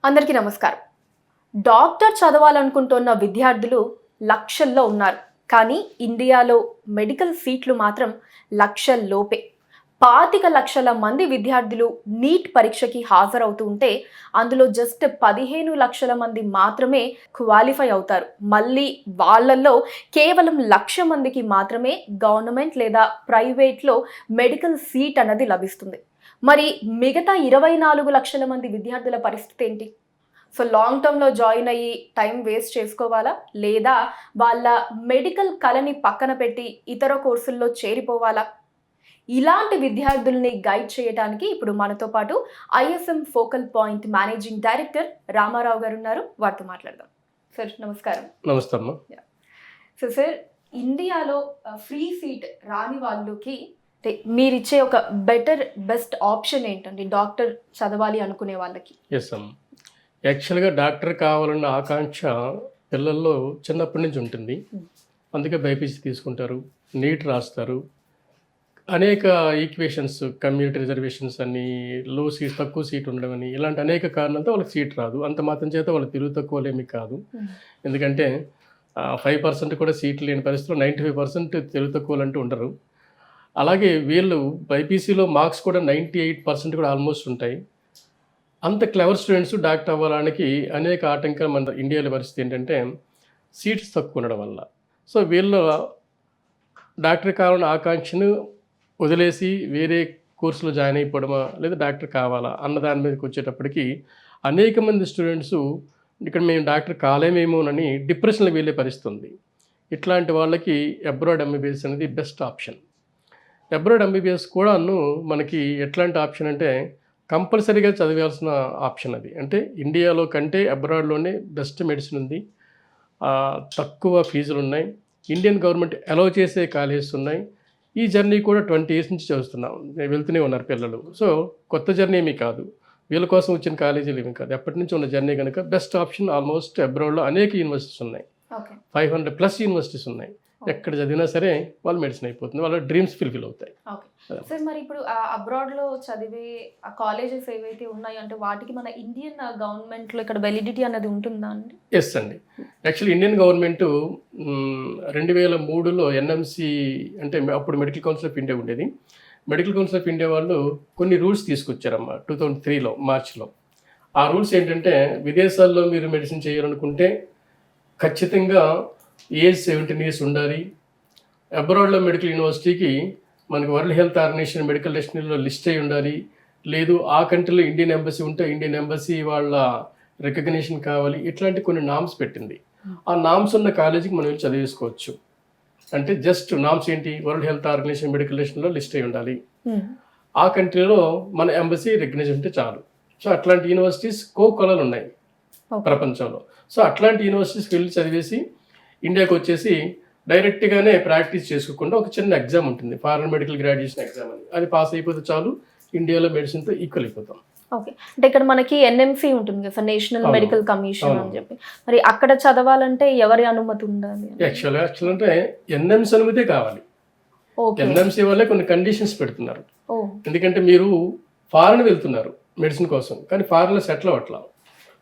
అందరికీ నమస్కారం. డాక్టర్ చదవాలనుకుంటున్న విద్యార్థులు లక్షల్లో ఉన్నారు. కానీ ఇండియాలో మెడికల్ సీట్లు మాత్రం లక్షల్లోపే. 25 లక్షల మంది విద్యార్థులు నీట్ పరీక్షకి హాజరవుతూ ఉంటే అందులో జస్ట్ 15 లక్షల మంది మాత్రమే క్వాలిఫై అవుతారు. మళ్ళీ వాళ్ళల్లో కేవలం 1,00,000 మందికి మాత్రమే గవర్నమెంట్ లేదా ప్రైవేట్లో మెడికల్ సీట్ అన్నది లభిస్తుంది. మరి మిగతా 24 లక్షల మంది విద్యార్థుల పరిస్థితి ఏంటి? సో లాంగ్ టర్మ్లో జాయిన్ అయ్యి టైం వేస్ట్ చేసుకోవాలా, లేదా వాళ్ళ మెడికల్ కళని పక్కన పెట్టి ఇతర కోర్సుల్లో చేరిపోవాలా? ఇలాంటి విద్యార్థుల్ని గైడ్ చేయడానికి ఇప్పుడు మనతో పాటు ISM focal point managing director Ramarao గారు ఉన్నారు. వారితో మాట్లాడదాం. సార్ నమస్కారం. నమస్తే అమ్మా. సో సార్, ఇండియాలో ఫ్రీ సీట్ రాని వాళ్ళకి మీరిచ్చే ఒక బెస్ట్ ఆప్షన్ ఏంటండి డాక్టర్ చదవాలి అనుకునే వాళ్ళకి? ఎస్ అమ్మ, యాక్చువల్గా డాక్టర్ కావాలన్న ఆకాంక్ష పిల్లల్లో చిన్నప్పటి నుంచి ఉంటుంది. అందుకే బైపీసీ తీసుకుంటారు, నీట్ రాస్తారు, అనేక ఈక్వేషన్స్, కమ్యూనిటీ రిజర్వేషన్స్ అని, లో సీట్ తక్కువ సీట్ ఉండడం అని, ఇలాంటి అనేక కారణాలతో వాళ్ళకి సీట్ రాదు. అంత మాత్రం చేత వాళ్ళు తెలుగు తక్కువలేమి కాదు. ఎందుకంటే 5% కూడా సీట్లు లేని పరిస్థితుల్లో 95% తెలుగు తక్కువలు అంటూ ఉండరు. అలాగే వీళ్ళు బైపీసీలో మార్క్స్ కూడా 98% కూడా ఆల్మోస్ట్ ఉంటాయి. అంత క్లెవర్ స్టూడెంట్స్ డాక్టర్ అవ్వడానికి అనేక ఆటంకాలు మన ఇండియాలో పరిస్థితి ఏంటంటే సీట్స్ తక్కువ ఉండడం వల్ల. సో వీళ్ళు డాక్టర్ కావాలన్న ఆకాంక్షను వదిలేసి వేరే కోర్సులో జాయిన్ అయిపోవడమా, లేదా డాక్టర్ కావాలా అన్న దాని మీదకి వచ్చేటప్పటికి అనేక మంది స్టూడెంట్స్ ఇక్కడ మేము డాక్టర్ కాలేమేమోనని డిప్రెషన్లో వెళ్ళే పరిస్థితి ఉంది. ఇట్లాంటి వాళ్ళకి అబ్రాడ్ ఎంబీబీఎస్ అనేది బెస్ట్ ఆప్షన్. అబ్రాడ్ ఎంబీబీఎస్ కూడాను మనకి ఎట్లాంటి ఆప్షన్ అంటే కంపల్సరీగా చదివాల్సిన ఆప్షన్ అది. అంటే ఇండియాలో కంటే అబ్రాడ్లోనే బెస్ట్ మెడిసిన్ ఉంది, తక్కువ ఫీజులు ఉన్నాయి, ఇండియన్ గవర్నమెంట్ అలౌ చేసే కాలేజెస్ ఉన్నాయి. ఈ జర్నీ కూడా 20 years నుంచి చదువుతున్నాం, వెళ్తూనే ఉన్నారు పిల్లలు. సో కొత్త జర్నీ ఏమీ కాదు, వీళ్ళ కోసం వచ్చిన కాలేజీలు ఏమీ కాదు, ఎప్పటి నుంచి ఉన్న జర్నీ కనుక బెస్ట్ ఆప్షన్. ఆల్మోస్ట్ అబ్రాడ్లో అనేక యూనివర్సిటీస్ ఉన్నాయి, 500+ యూనివర్సిటీస్ ఉన్నాయి. ఎక్కడ చదివినా సరే వాళ్ళు మెడిసిన్ అయిపోతుంది, వాళ్ళ డ్రీమ్స్ ఫుల్ఫిల్ అవుతాయి. సార్, మరి ఇప్పుడు అబ్రాడ్లో చదివే ఆ కాలేజెస్ ఏవైతే ఉన్నాయో అంటే వాటికి మన ఇండియన్ గవర్నమెంట్లో ఇక్కడ వెలిడిటీ అనేది ఉంటుందా అండి? ఎస్ అండి. యాక్చువల్లీ ఇండియన్ గవర్నమెంట్ 2003లో ఎన్ఎంసి అంటే అప్పుడు మెడికల్ కౌన్సిల్ ఆఫ్ ఇండియా ఉండేది. మెడికల్ కౌన్సిల్ ఆఫ్ ఇండియా వాళ్ళు కొన్ని రూల్స్ తీసుకొచ్చారమ్మా 2003లో మార్చిలో. ఆ రూల్స్ ఏంటంటే విదేశాల్లో మీరు మెడిసిన్ చేయాలనుకుంటే ఖచ్చితంగా ఏజ్ 17 years ఉండాలి. అబ్రాడ్లో మెడికల్ యూనివర్సిటీకి మనకి వరల్డ్ హెల్త్ ఆర్గనైజేషన్ మెడికల్ డెస్టినరీలో లిస్ట్ అయి ఉండాలి. లేదు ఆ కంట్రీలో ఇండియన్ ఎంబసీ ఉంటే ఇండియన్ ఎంబసీ వాళ్ళ రికగ్నిషన్ కావాలి. ఇట్లాంటి కొన్ని నామ్స్ పెట్టింది. ఆ నామ్స్ ఉన్న కాలేజీకి మనం చదివేసుకోవచ్చు. అంటే జస్ట్ నామ్స్ ఏంటి, వరల్డ్ హెల్త్ ఆర్గనైజేషన్ మెడికల్ డెస్టినరీలో లిస్ట్ అయి ఉండాలి, ఆ కంట్రీలో మన ఎంబసీ రికగ్నిషన్ ఉంటే చాలు. సో అట్లాంటి యూనివర్సిటీస్ కోకొలలు ఉన్నాయి ప్రపంచంలో. సో అట్లాంటి యూనివర్సిటీస్కి వెళ్ళి చదివేసి ఇండియాకి వచ్చేసి డైరెక్ట్గానే ప్రాక్టీస్ చేసుకోకుండా ఒక చిన్న ఎగ్జామ్ ఉంటుంది, ఫారెన్ మెడికల్ గ్రాడ్యుయేషన్ ఎగ్జామ్ అని. అది పాస్ అయిపోతే చాలు, ఇండియాలో మెడిసిన్తో ఈక్వల్ అయిపోతాం. ఓకే, అంటే ఇక్కడ మనకి ఎన్ఎంసీ ఉంటుంది కదా సార్, నేషనల్ మెడికల్ కమిషన్ అని చెప్పి, మరి అక్కడ చదవాలంటే ఎవరి అనుమతి ఉండాలి? యాక్చువల్ అంటే ఎన్ఎంసీ అనుమతే కావాలి. ఎన్ఎంసీ వాళ్ళే కొన్ని కండిషన్స్ పెడుతున్నారు. ఎందుకంటే మీరు ఫారెన్ వెళ్తున్నారు మెడిసిన్ కోసం, కానీ ఫారెన్లో సెటిల్ అవ్వట్లా,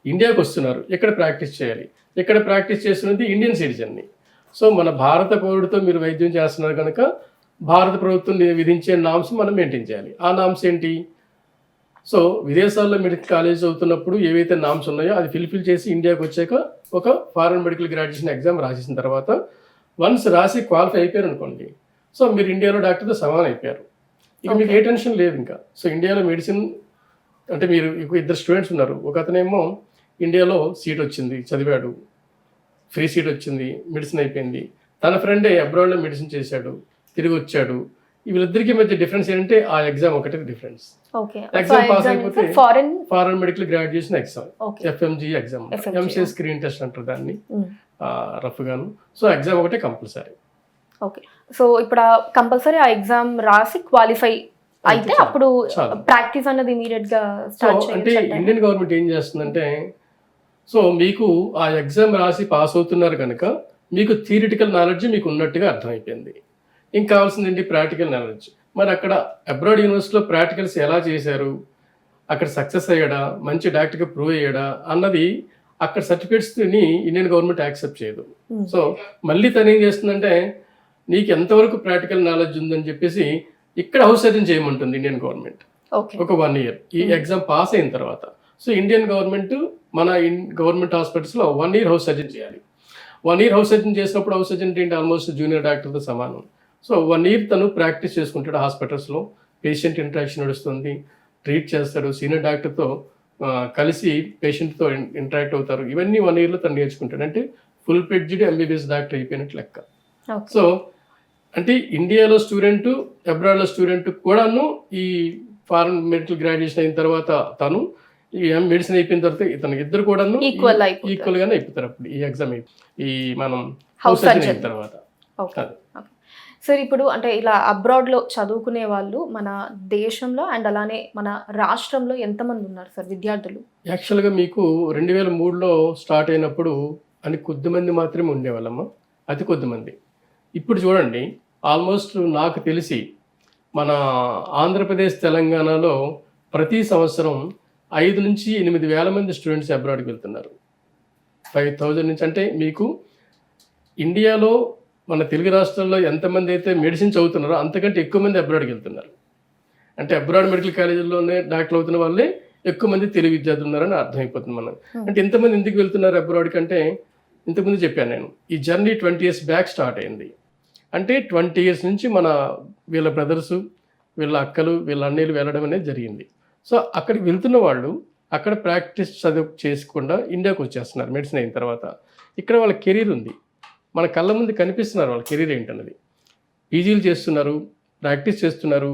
ఇండియాకి వస్తున్నారు, ఎక్కడ ప్రాక్టీస్ చేయాలి. ఇక్కడ ప్రాక్టీస్ చేస్తున్నది ఇండియన్ సిటిజన్ని. సో మన భారత పౌరుడితో మీరు వైద్యం చేస్తున్నారు కనుక భారత ప్రభుత్వం విధించే నామ్స్ మనం మెయింటైన్ చేయాలి. ఆ నామ్స్ ఏంటి? సో విదేశాల్లో మెడికల్ కాలేజ్ అవుతున్నప్పుడు ఏవైతే నామ్స్ ఉన్నాయో అది ఫిల్ఫిల్ చేసి ఇండియాకి వచ్చాక ఒక ఫారెన్ మెడికల్ గ్రాడ్యుయేషన్ ఎగ్జామ్ రాసేసిన తర్వాత వన్స్ రాసి క్వాలిఫై అయిపోయారు అనుకోండి, సో మీరు ఇండియాలో డాక్టర్తో సమానం అయిపోయారు. ఇక మీకు ఏ టెన్షన్ లేదు ఇంకా. సో ఇండియాలో మెడిసిన్ అంటే మీరు ఇద్దరు స్టూడెంట్స్ ఉన్నారు, ఒక అతనేమో ఇండియాలో సీట్ వచ్చింది, చదివాడు, ఫ్రీ సీట్ వచ్చింది, మెడిసిన్ అయిపోయింది. తన ఫ్రెండే అబ్రాడ్లో మెడిసిన్ చేశాడు, తిరిగి వచ్చాడు. వీళ్ళిద్దరికి మధ్య డిఫరెన్స్ ఏంటంటే ఆ ఎగ్జామ్ ఒకటే డిఫరెన్స్. ఎగ్జామ్ పాస్ అయిపోతే foreign medical graduation exam, FMG exam, MCA screen test అంటారు దాన్ని రఫ్ గాను. సో ఎగ్జామ్ ఒకటే కంపల్సరీ. ఓకే, సో ఇప్పుడు కంపల్సరీ ఆ ఎగ్జామ్ రాసి క్వాలిఫై అయితే అప్పుడు ప్రాక్టీస్ అన్నది ఇమీడియట్ గా స్టార్ట్ చేయాలి. అంటే ఇండియన్ గవర్నమెంట్ ఏం చేస్తుందంటే, సో మీకు ఆ ఎగ్జామ్ రాసి పాస్ అవుతున్నారు కనుక మీకు థియరిటికల్ నాలెడ్జ్ మీకు ఉన్నట్టుగా అర్థమైపోయింది. ఇంకా కావాల్సింది ఏంటి? Practical knowledge. మరి అక్కడ అబ్రాడ్ యూనివర్సిటీలో ప్రాక్టికల్స్ ఎలా చేశారు అక్కడ సక్సెస్ అయ్యాడా, మంచి డాక్టర్గా ప్రూవ్ అయ్యాడా అన్నది అక్కడ సర్టిఫికేట్స్ని ఇండియన్ గవర్నమెంట్ యాక్సెప్ట్ చేయదు. సో మళ్ళీ తను ఏం చేస్తుందంటే నీకు ఎంతవరకు ప్రాక్టికల్ నాలెడ్జ్ ఉందని చెప్పేసి ఇక్కడ హౌస్ సర్జన్ చేయమంటుంది ఇండియన్ గవర్నమెంట్ ఒక 1 year ఈ ఎగ్జామ్ పాస్ అయిన తర్వాత. సో ఇండియన్ గవర్నమెంట్ మన గవర్నమెంట్ హాస్పిటల్స్లో 1 year హౌస్ సర్జన్ చేయాలి. 1 year హౌస్ సర్జన్ చేసినప్పుడు హౌస్ సర్జన్ ఏంటి ఆల్మోస్ట్ జూనియర్ డాక్టర్తో సమానం. సో 1 year తను ప్రాక్టీస్ చేసుకుంటాడు హాస్పిటల్స్లో, పేషెంట్ ఇంటరాక్షన్ నడుస్తుంది, ట్రీట్ చేస్తాడు, సీనియర్ డాక్టర్తో కలిసి పేషెంట్తో ఇంటరాక్ట్ అవుతారు. ఇవన్నీ 1 yearలో తను నేర్చుకుంటాడు. అంటే ఫుల్ ఫ్లెడ్జ్డ్ ఎంబీబీఎస్ డాక్టర్ అయిపోయినట్టు లెక్క. సో అంటే ఇండియాలో స్టూడెంట్, అబ్రాడ్లో స్టూడెంట్ కూడాను ఈ ఫారెన్ మెడికల్ గ్రాడ్యుయేషన్ అయిన తర్వాత తను ఈ మెడిసిన్ అయిపోయిన తర్వాత ఇతను ఇద్దరు కూడాను ఈక్వల్గానే అయిపోతారు అప్పుడు ఈ ఎగ్జామ్ ఈ మనం హౌస్ సర్జన్ అయిన తర్వాత. సార్ ఇప్పుడు అంటే ఇలా అబ్రాడ్లో చదువుకునే వాళ్ళు మన దేశంలో అండ్ అలానే మన రాష్ట్రంలో ఎంతమంది ఉన్నారు సార్ విద్యార్థులు? యాక్చువల్గా మీకు 2003లో స్టార్ట్ అయినప్పుడు అని కొద్దిమంది మాత్రమే ఉండేవాళ్ళమ్మా, అతి కొద్దిమంది. ఇప్పుడు చూడండి ఆల్మోస్ట్ నాకు తెలిసి మన ఆంధ్రప్రదేశ్ తెలంగాణలో ప్రతి సంవత్సరం 5 నుంచి 8 వేల మంది స్టూడెంట్స్ అబ్రాడ్కి వెళ్తున్నారు. 5000 నుంచి. అంటే మీకు ఇండియాలో మన తెలుగు రాష్ట్రాల్లో ఎంతమంది అయితే మెడిసిన్ చదువుతున్నారో అంతకంటే ఎక్కువ మంది అబ్రాడ్కి వెళ్తున్నారు. అంటే అబ్రాడ్ మెడికల్ కాలేజీల్లోనే డాక్టర్ అవుతున్న వాళ్ళే ఎక్కువ మంది తెలుగు విద్యార్థులు ఉన్నారని అర్థమైపోతుంది మనం. అంటే ఎంతమంది ఎందుకు వెళ్తున్నారు అబ్రాడ్కి అంటే ఇంతకుముందు చెప్పాను నేను, ఈ జర్నీ 20 years బ్యాక్ స్టార్ట్ అయింది. అంటే 20 years నుంచి మన వీళ్ళ బ్రదర్సు, వీళ్ళ అక్కలు, వీళ్ళ అన్నయ్యలు వెళ్ళడం అనేది జరిగింది. సో అక్కడికి వెళ్తున్న వాళ్ళు అక్కడ ప్రాక్టీస్ చదువు చేసుకుండా ఇండియాకి వచ్చేస్తున్నారు మెడిసిన్ అయిన తర్వాత. ఇక్కడ వాళ్ళ కెరీర్ ఉంది, మన కళ్ళ ముందు కనిపిస్తున్నారు వాళ్ళ కెరీర్ ఏంటన్నది. పీజీలు చేస్తున్నారు, ప్రాక్టీస్ చేస్తున్నారు,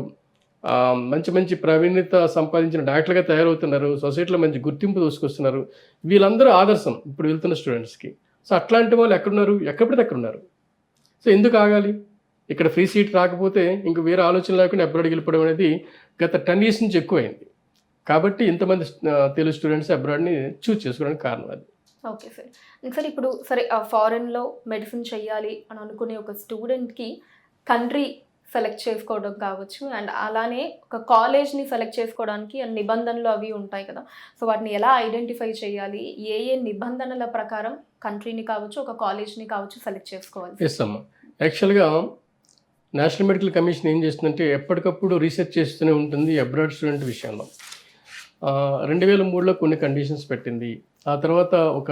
మంచి మంచి ప్రావీణ్యత సంపాదించిన డాక్టర్గా తయారవుతున్నారు, సొసైటీలో మంచి గుర్తింపు తీసుకొస్తున్నారు. వీళ్ళందరూ ఆదర్శం ఇప్పుడు వెళ్తున్న స్టూడెంట్స్కి. సో అట్లాంటి వాళ్ళు ఎక్కడున్నారు? ఎక్కడిపడితే అక్కడ ఉన్నారు. సో ఎందుకు ఆగాలి? ఇక్కడ ఫ్రీ సీట్ రాకపోతే ఇంక వేరే ఆలోచన లేకుండా అబ్రాడ్కి వెళ్ళిపోవడం అనేది గత 10 years నుంచి ఎక్కువైంది. కాబట్టి ఇంతమంది తెలుగు స్టూడెంట్స్ అబ్రాడ్ని చూస్ చేసుకోవడానికి కారణం అది. Okay sir. సార్ ఇప్పుడు సరే ఫారెన్లో మెడిసిన్ చేయాలి అని అనుకునే ఒక స్టూడెంట్కి కంట్రీ సెలెక్ట్ చేసుకోవడం కావచ్చు అండ్ అలానే ఒక కాలేజ్ని సెలెక్ట్ చేసుకోవడానికి నిబంధనలు అవి ఉంటాయి కదా, సో వాటిని ఎలా ఐడెంటిఫై చేయాలి, ఏ ఏ నిబంధనల ప్రకారం కంట్రీని కావచ్చు ఒక కాలేజ్ని కావచ్చు సెలెక్ట్ చేసుకోవాలి? ఎస్ అమ్మా, యాక్చువల్గా నేషనల్ మెడికల్ కమిషన్ ఏం చేస్తుందంటే ఎప్పటికప్పుడు రీసెర్చ్ చేస్తూనే ఉంటుంది అబ్రాడ్ స్టూడెంట్ విషయంలో. 2003లో కొన్ని కండిషన్స్ పెట్టింది, ఆ తర్వాత ఒక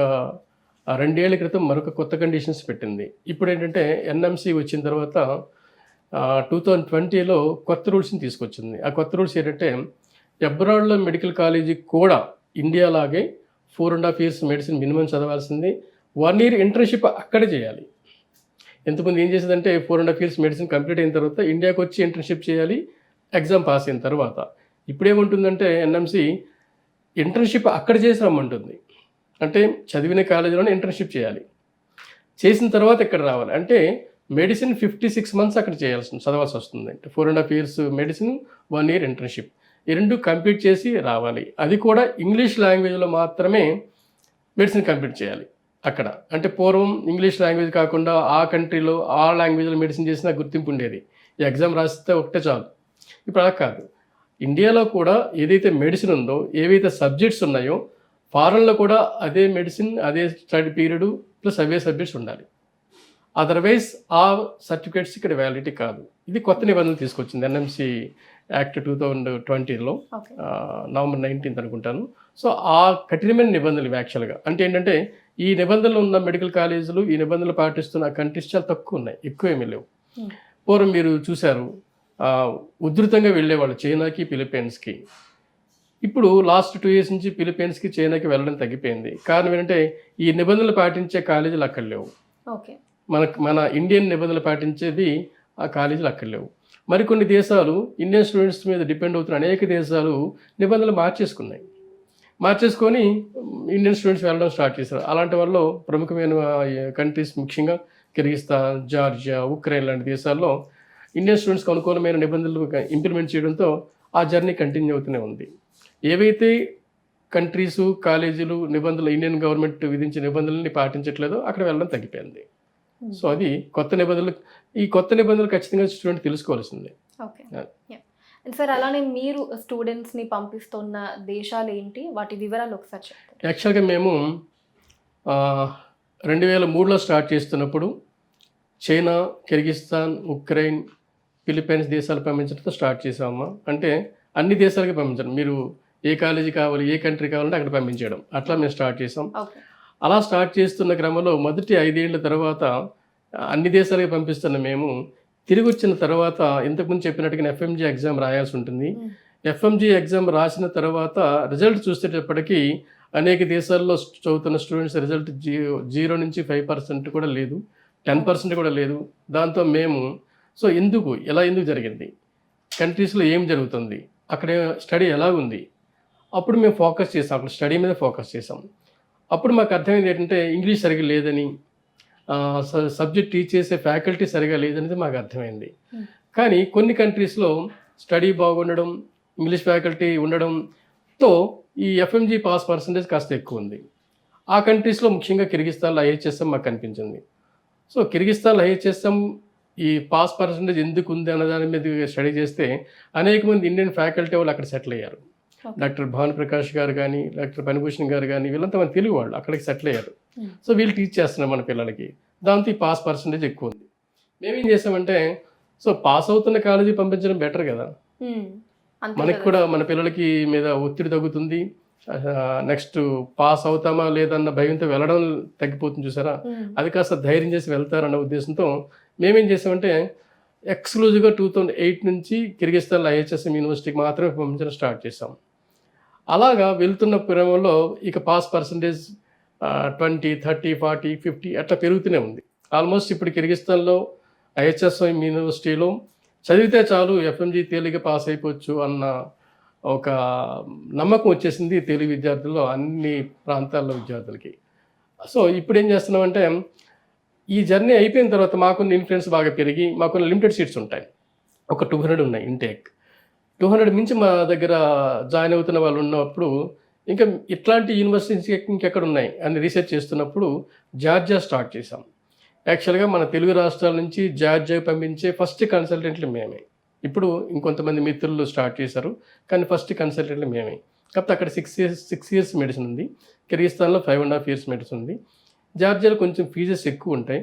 2 ఏళ్ల క్రితం మరొక కొత్త కండిషన్స్ పెట్టింది. ఇప్పుడు ఏంటంటే ఎన్ఎంసి వచ్చిన తర్వాత 2020లో కొత్త రూల్స్ని తీసుకొచ్చింది. ఆ కొత్త రూల్స్ ఏంటంటే అబ్రాడ్లో మెడికల్ కాలేజీకి కూడా ఇండియా లాగే 4.5 years మెడిసిన్ మినిమం చదవాల్సింది, 1 year ఇంటర్న్షిప్ అక్కడే చేయాలి. ఎంతమంది ఏం చేసేదంటే 4.5 years మెడిసిన్ కంప్లీట్ అయిన తర్వాత ఇండియాకి వచ్చి ఇంటర్న్షిప్ చేయాలి ఎగ్జామ్ పాస్ అయిన తర్వాత. ఇప్పుడు ఏముంటుందంటే ఎన్ఎంసి ఇంటర్న్షిప్ అక్కడ చేసి రమ్మంటుంది. అంటే చదివిన కాలేజీలోనే ఇంటర్న్షిప్ చేయాలి, చేసిన తర్వాత ఇక్కడ రావాలి. అంటే మెడిసిన్ 56 months అక్కడ చదవాల్సి వస్తుంది. అంటే 4.5 years మెడిసిన్, 1 year ఇంటర్న్షిప్, ఈ రెండు కంప్లీట్ చేసి రావాలి. అది కూడా ఇంగ్లీష్ లాంగ్వేజ్లో మాత్రమే మెడిసిన్ కంప్లీట్ చేయాలి అక్కడ. అంటే పూర్వం ఇంగ్లీష్ లాంగ్వేజ్ కాకుండా ఆ కంట్రీలో ఆ లాంగ్వేజ్లో మెడిసిన్ చేసిన గుర్తింపు ఉండేది, ఈ ఎగ్జామ్ రాస్తే ఒకటే చాలు. ఇప్పుడు అలా కాదు, ఇండియాలో కూడా ఏదైతే మెడిసిన్ ఉందో, ఏవైతే సబ్జెక్ట్స్ ఉన్నాయో ఫారెన్లో కూడా అదే మెడిసిన్, అదే స్టడీ పీరియడ్ ప్లస్ అవే సబ్జెక్ట్స్ ఉండాలి. అదర్వైజ్ ఆ సర్టిఫికేట్స్ ఇక్కడ వ్యాలిడిటీ కాదు. ఇది కొత్త నిబంధనలు తీసుకొచ్చింది ఎన్ఎంసి యాక్ట్ 2020లో November 19th అనుకుంటాను. సో ఆ కఠినమైన నిబంధనలు యాక్చువల్గా అంటే ఏంటంటే ఈ నిబంధనలు ఉన్న మెడికల్ కాలేజీలు, ఈ నిబంధనలు పాటిస్తున్న కంట్రీస్ చాలా తక్కువ ఉన్నాయి, ఎక్కువేమీ లేవు. పూర్వం మీరు చూశారు ఉధృతంగా వెళ్ళేవాళ్ళు చైనాకి, ఫిలిప్పైన్స్కి. ఇప్పుడు లాస్ట్ 2 years నుంచి ఫిలిప్పైన్స్కి, చైనాకి వెళ్ళడం తగ్గిపోయింది. కారణం ఏంటంటే ఈ నిబంధనలు పాటించే కాలేజీలు అక్కడ లేవు. మన ఇండియన్ నిబంధనలు పాటించేది ఆ కాలేజీలు అక్కడ లేవు. మరికొన్ని దేశాలు ఇండియన్ స్టూడెంట్స్ మీద డిపెండ్ అవుతున్న అనేక దేశాలు నిబంధనలు మార్చేసుకొని ఇండియన్ స్టూడెంట్స్ వెళ్ళడం స్టార్ట్ చేశారు. అలాంటి వాళ్ళు ప్రముఖమైన కంట్రీస్ ముఖ్యంగా కిర్గిస్తాన్, జార్జియా, ఉక్రెయిన్ లాంటి దేశాల్లో ఇండియన్ స్టూడెంట్స్కి అనుకూలమైన నిబంధనలు ఇంప్లిమెంట్ చేయడంతో ఆ జర్నీ కంటిన్యూ అవుతూనే ఉంది. ఏవైతే కంట్రీసు, కాలేజీలు నిబంధనలు ఇండియన్ గవర్నమెంట్ విధించిన నిబంధనల్ని పాటించట్లేదో అక్కడ వెళ్ళడం తగ్గిపోయింది. సో అది కొత్త నిబంధనలు, ఈ కొత్త నిబంధనలు ఖచ్చితంగా స్టూడెంట్ తెలుసుకోవాల్సిందే. ఓకే. సార్ అలానే మీరు స్టూడెంట్స్ని పంపిస్తున్న దేశాలు ఏంటి, వాటి వివరాలు ఒకసారి చెప్తారు? యాక్చువల్గా మేము 2003లో స్టార్ట్ చేస్తున్నప్పుడు చైనా, కిర్గిస్తాన్, ఉక్రెయిన్, ఫిలిప్పైన్స్ దేశాలు పంపించడంతో స్టార్ట్ చేసామమ్మా. అంటే అన్ని దేశాలకి పంపించడం, మీరు ఏ కాలేజీ కావాలి, ఏ కంట్రీ కావాలంటే అక్కడ పంపించడం, అట్లా మేము స్టార్ట్ చేసాం. ఓకే. అలా స్టార్ట్ చేస్తున్న క్రమంలో మొదటి 5 ఏళ్ల తర్వాత అన్ని దేశాలకి పంపిస్తున్న మేము తిరిగి వచ్చిన తర్వాత ఇంతకుముందు చెప్పినట్టుగా ఎఫ్ఎంజీ ఎగ్జామ్ రాయాల్సి ఉంటుంది. ఎఫ్ఎంజీ ఎగ్జామ్ రాసిన తర్వాత రిజల్ట్ చూసేటప్పటికీ అనేక దేశాల్లో చదువుతున్న స్టూడెంట్స్ రిజల్ట్ 0 నుంచి 5% కూడా లేదు, 10% కూడా లేదు. దాంతో మేము ఎందుకు జరిగింది, కంట్రీస్లో ఏం జరుగుతుంది, అక్కడ స్టడీ ఎలా ఉంది, అప్పుడు మేము ఫోకస్ చేసాం, అక్కడ స్టడీ మీద ఫోకస్ చేసాం. అప్పుడు మాకు అర్థమైంది ఏంటంటే ఇంగ్లీష్ సరిగా లేదని, సబ్జెక్ట్ టీచ్ చేసే ఫ్యాకల్టీ సరిగా లేదనేది మాకు అర్థమైంది. కానీ కొన్ని కంట్రీస్లో స్టడీ బాగుండడం, ఇంగ్లీష్ ఫ్యాకల్టీ ఉండడంతో ఈ ఎఫ్ఎంజీ పాస్ పర్సంటేజ్ కాస్త ఎక్కువ ఉంది. ఆ కంట్రీస్లో ముఖ్యంగా కిర్గిస్తాన్లో ఐహెచ్ఎస్ఎం మాకు కనిపించింది. సో కిర్గిస్తాన్లో ఐహెచ్ఎస్ఎం ఈ పాస్ పర్సంటేజ్ ఎందుకు ఉంది అన్న దాని మీద స్టడీ చేస్తే అనేక మంది ఇండియన్ ఫ్యాకల్టీ వాళ్ళు అక్కడ సెటిల్ అయ్యారు. డాక్టర్ భాను ప్రకాష్ గారు కానీ, డాక్టర్ పనిభూషణ్ గారు కానీ, వీళ్ళంతా మన తెలుగు వాళ్ళు అక్కడికి సెటిల్ అయ్యారు. సో వీళ్ళు టీచ్ చేస్తున్నాం మన పిల్లలకి, దాంతో ఈ పాస్ పర్సంటేజ్ ఎక్కువ ఉంది. మేమేం చేసామంటే పాస్ అవుతున్న కాలేజీ పంపించడం బెటర్ కదా, మనకి కూడా మన పిల్లలకి మీద ఒత్తిడి తగ్గుతుంది. నెక్స్ట్ పాస్ అవుతామా లేదన్న భయంతో వెళ్ళడం తగ్గిపోతుంది చూసారా, అది కాస్త ధైర్యం చేసి వెళ్తారన్న ఉద్దేశంతో మేమేం చేసామంటే ఎక్స్క్లూజివ్గా 2008 నుంచి కిర్గిస్తాన్లో ఐహెచ్ఎస్ఎం యూనివర్సిటీకి మాత్రమే పంపించడం స్టార్ట్ చేసాం. అలాగా వెళ్తున్న క్రమంలో ఇక పాస్ పర్సంటేజ్ 20, 30, 40, 50 అట్లా పెరుగుతూనే ఉంది. ఆల్మోస్ట్ ఇప్పుడు కిర్గిస్తాన్లో ఐహెచ్ఎస్ఎం యూనివర్సిటీలో చదివితే చాలు ఎఫ్ఎంజీ తేలిగా పాస్ అయిపోవచ్చు అన్న ఒక నమ్మకం వచ్చేసింది తెలుగు విద్యార్థుల్లో, అన్ని ప్రాంతాల్లో విద్యార్థులకి. సో ఇప్పుడు ఏం చేస్తున్నామంటే ఈ జర్నీ అయిపోయిన తర్వాత మాకున్న ఇన్ఫ్లుయెన్స్ బాగా పెరిగి మాకున్న లిమిటెడ్ సీట్స్ ఉంటాయి, ఒక 200 ఉన్నాయి ఇంటేక్. 200 మించి మా దగ్గర జాయిన్ అవుతున్న వాళ్ళు ఉన్నప్పుడు ఇంకా ఇట్లాంటి యూనివర్సిటీస్ ఇంకెక్కడ ఉన్నాయి అని రీసెర్చ్ చేస్తున్నప్పుడు జార్జియా స్టార్ట్ చేసాం. యాక్చువల్గా మన తెలుగు రాష్ట్రాల నుంచి జార్జియా పంపించే ఫస్ట్ కన్సల్టెంట్లు మేమే. ఇప్పుడు ఇంకొంతమంది మిత్రులు స్టార్ట్ చేశారు, కానీ ఫస్ట్ కన్సల్టెంట్లు మేమే. కాకపోతే అక్కడ 6 years మెడిసిన్ ఉంది, కిర్గిస్తాన్లో 5.5 years మెడిసిన్ ఉంది. జార్జియాలో కొంచెం ఫీజెస్ ఎక్కువ ఉంటాయి,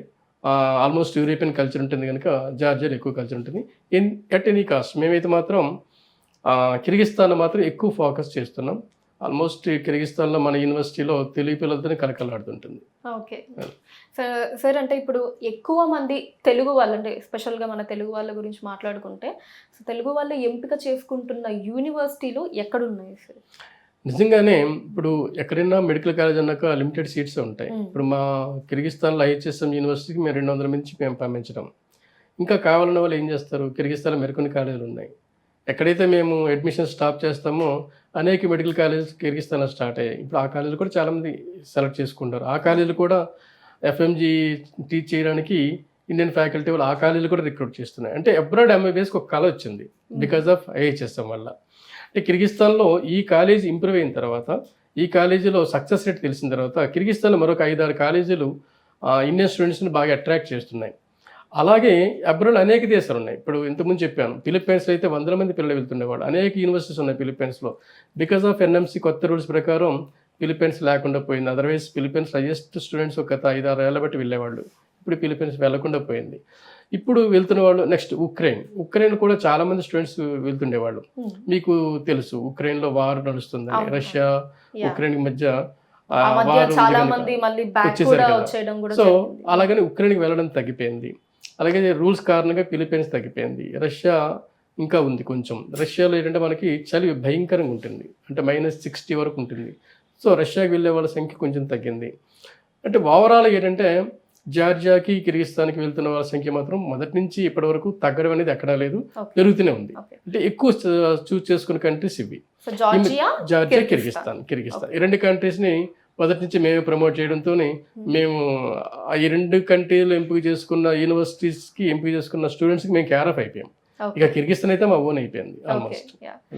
ఆల్మోస్ట్ యూరోపియన్ కల్చర్ ఉంటుంది కనుక జార్జియాలో ఎక్కువ కల్చర్ ఉంటుంది. ఎట్ ఎనీ కాస్ట్ మేమైతే మాత్రం కిర్గిస్తాన్లో మాత్రం ఎక్కువ ఫోకస్ చేస్తున్నాం. ఆల్మోస్ట్ కిర్గిస్తాన్లో మన యూనివర్సిటీలో తెలుగు పిల్లలతోనే కలకలాడుతుంటుంది. ఓకే సార్, అంటే ఇప్పుడు ఎక్కువ మంది తెలుగు వాళ్ళు, అంటే ఎస్పెషల్గా మన తెలుగు వాళ్ళ గురించి మాట్లాడుకుంటే తెలుగు వాళ్ళు ఎంపిక చేసుకుంటున్న యూనివర్సిటీలు ఎక్కడున్నాయి సార్? నిజంగానే ఇప్పుడు ఎక్కడైనా మెడికల్ కాలేజ్ అన్నాక లిమిటెడ్ సీట్స్ ఉంటాయి. ఇప్పుడు మా కిర్గిస్తాన్లో ఐహెచ్ఎస్ఎం యూనివర్సిటీకి మేము 200 నుంచి మేము పంపించడం. ఇంకా కావాలన్న వాళ్ళు ఏం చేస్తారు, కిర్గిస్తాన్లో మరికొన్ని కాలేజీలు ఉన్నాయి. ఎక్కడైతే మేము అడ్మిషన్ స్టాప్ చేస్తామో అనేక మెడికల్ కాలేజెస్ కిర్గిస్తాన్లో స్టార్ట్ అయ్యాయి. ఇప్పుడు ఆ కాలేజీలు కూడా చాలామంది సెలెక్ట్ చేసుకుంటారు. ఆ కాలేజీలు కూడా ఎఫ్ఎంజీ టీచ్ చేయడానికి ఇండియన్ ఫ్యాకల్టీ వాళ్ళు ఆ కాలేజీలు కూడా రిక్రూట్ చేస్తున్నాయి. అంటే అబ్రాడ్ ఎంబీబీఎస్కి ఒక కళ వచ్చింది బికాజ్ ఆఫ్ ఐహెచ్ఎస్ఎం వల్ల. అంటే కిర్గిస్తాన్లో ఈ కాలేజీ ఇంప్రూవ్ అయిన తర్వాత, ఈ కాలేజీలో సక్సెస్ రేట్ తెలిసిన తర్వాత కిర్గిస్తాన్లో మరొక 5-6 కాలేజీలు ఇండియన్ స్టూడెంట్స్ని బాగా అట్రాక్ట్ చేస్తున్నాయి. అలాగే అబ్రాడ్ అనేక దేశాలు ఉన్నాయి. ఇప్పుడు ఇంతకుముందు చెప్పాను, ఫిలిప్పైన్స్లో అయితే 100 మంది పిల్లలు వెళ్తుండేవాళ్ళు. అనేక యూనివర్సిటీస్ ఉన్నాయి ఫిలిప్పైన్స్లో. బికాస్ ఆఫ్ ఎన్ఎంసీ కొత్త రూల్స్ ప్రకారం ఫిలిప్పైన్స్ లేకుండా పోయింది. అదర్వైజ్ ఫిలిప్పైన్స్ హైయెస్ట్ స్టూడెంట్స్ ఒక 5-6 ఏళ్ళ బట్టి వెళ్ళేవాళ్ళు. ఇప్పుడు ఫిలిప్పైన్స్ వెళ్లకుండా పోయింది. ఇప్పుడు వెళ్తున్న వాళ్ళు నెక్స్ట్ ఉక్రెయిన్ కూడా చాలా మంది స్టూడెంట్స్ వెళ్తుండేవాళ్ళు. మీకు తెలుసు ఉక్రెయిన్లో వార్ నడుస్తుందని, రష్యా ఉక్రెయిన్ మధ్య వచ్చేసారు కదా. సో అలాగని ఉక్రెయిన్కి వెళ్ళడం తగ్గిపోయింది. అలాగే రూల్స్ కారణంగా ఫిలిప్పైన్స్ తగ్గిపోయింది. రష్యా ఇంకా ఉంది కొంచెం. రష్యాలో ఏంటంటే మనకి చలి భయంకరంగా ఉంటుంది, అంటే -60 వరకు ఉంటుంది. సో రష్యాకి వెళ్ళే వాళ్ళ సంఖ్య కొంచెం తగ్గింది. అంటే ఓవరాల్ ఏంటంటే జార్జియాకి కిర్గిస్తాన్కి వెళ్తున్న వాళ్ళ సంఖ్య మాత్రం మొదటి నుంచి ఇప్పటి వరకు తగ్గడం అనేది ఎక్కడా లేదు, పెరుగుతూనే ఉంది. అంటే ఎక్కువ చూస్ చేసుకున్న కంట్రీస్ ఇవి, జార్జియా, కిర్గిస్తాన్. ఈ 2 కంట్రీస్ని మొదటి నుంచి మేమే ప్రమోట్ చేయడంతో మేము ఈ 2 కంట్రీలు ఎంపిక చేసుకున్న యూనివర్సిటీస్కి ఎంపిక చేసుకున్న స్టూడెంట్స్కి మేము కేర్ ఆఫ్ అయిపోయాం. ఇక కిర్గిస్తాన్ అయితే మా ఓన్ అయిపోయింది, ఆల్మోస్ట్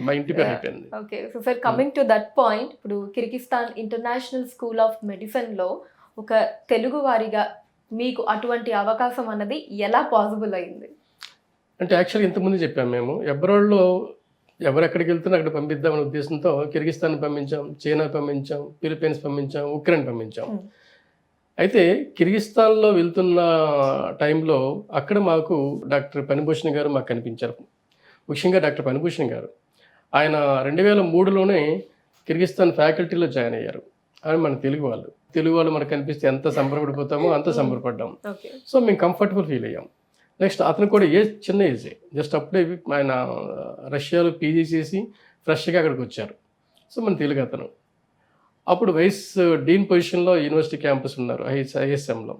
మా ఇంటి పేరు అయిపోయింది. Okay, so sir coming to that point, ఇప్పుడు కిర్గిస్తాన్ ఇంటర్నేషనల్ స్కూల్ ఆఫ్ మెడిసిన్లో ఒక తెలుగు వారిగా మీకు అటువంటి అవకాశం అన్నది ఎలా పాసిబుల్ అయింది? అంటే యాక్చువల్గా ఇంతకుముందు చెప్పాము, మేము అబ్రాడ్లో ఎవరెక్కడికి వెళ్తున్నా అక్కడ పంపిద్దామనే ఉద్దేశంతో కిర్గిస్తాన్ పంపించాం, చైనా పంపించాం, ఫిలిప్పీన్స్ పంపించాం, ఉక్రెయిన్ పంపించాం. అయితే కిర్గిస్తాన్లో వెళ్తున్న టైంలో అక్కడ మాకు డాక్టర్ పనిభూషణ్ గారు మాకు కనిపించారు. ముఖ్యంగా డాక్టర్ పనిభూషణ్ గారు ఆయన 2003లోనే కిర్గిస్తాన్ ఫ్యాకల్టీలో జాయిన్ అయ్యారు. ఆయన మన తెలుగు వాళ్ళు మనకు కనిపిస్తే ఎంత సంబరపడిపోతామో అంత సంబరపడ్డాం. సో మేము కంఫర్టబుల్ ఫీల్ అయ్యాం. నెక్స్ట్ అతను కూడా చిన్న ఏజే, జస్ట్ అప్పుడే ఆయన రష్యాలో పీజీ చేసి ఫ్రెష్గా అక్కడికి వచ్చారు. సో మన తెలుగు అతను అప్పుడు వైస్ డీన్ పొజిషన్లో యూనివర్సిటీ క్యాంపస్ ఉన్నారు ఐఎస్ఎంలో.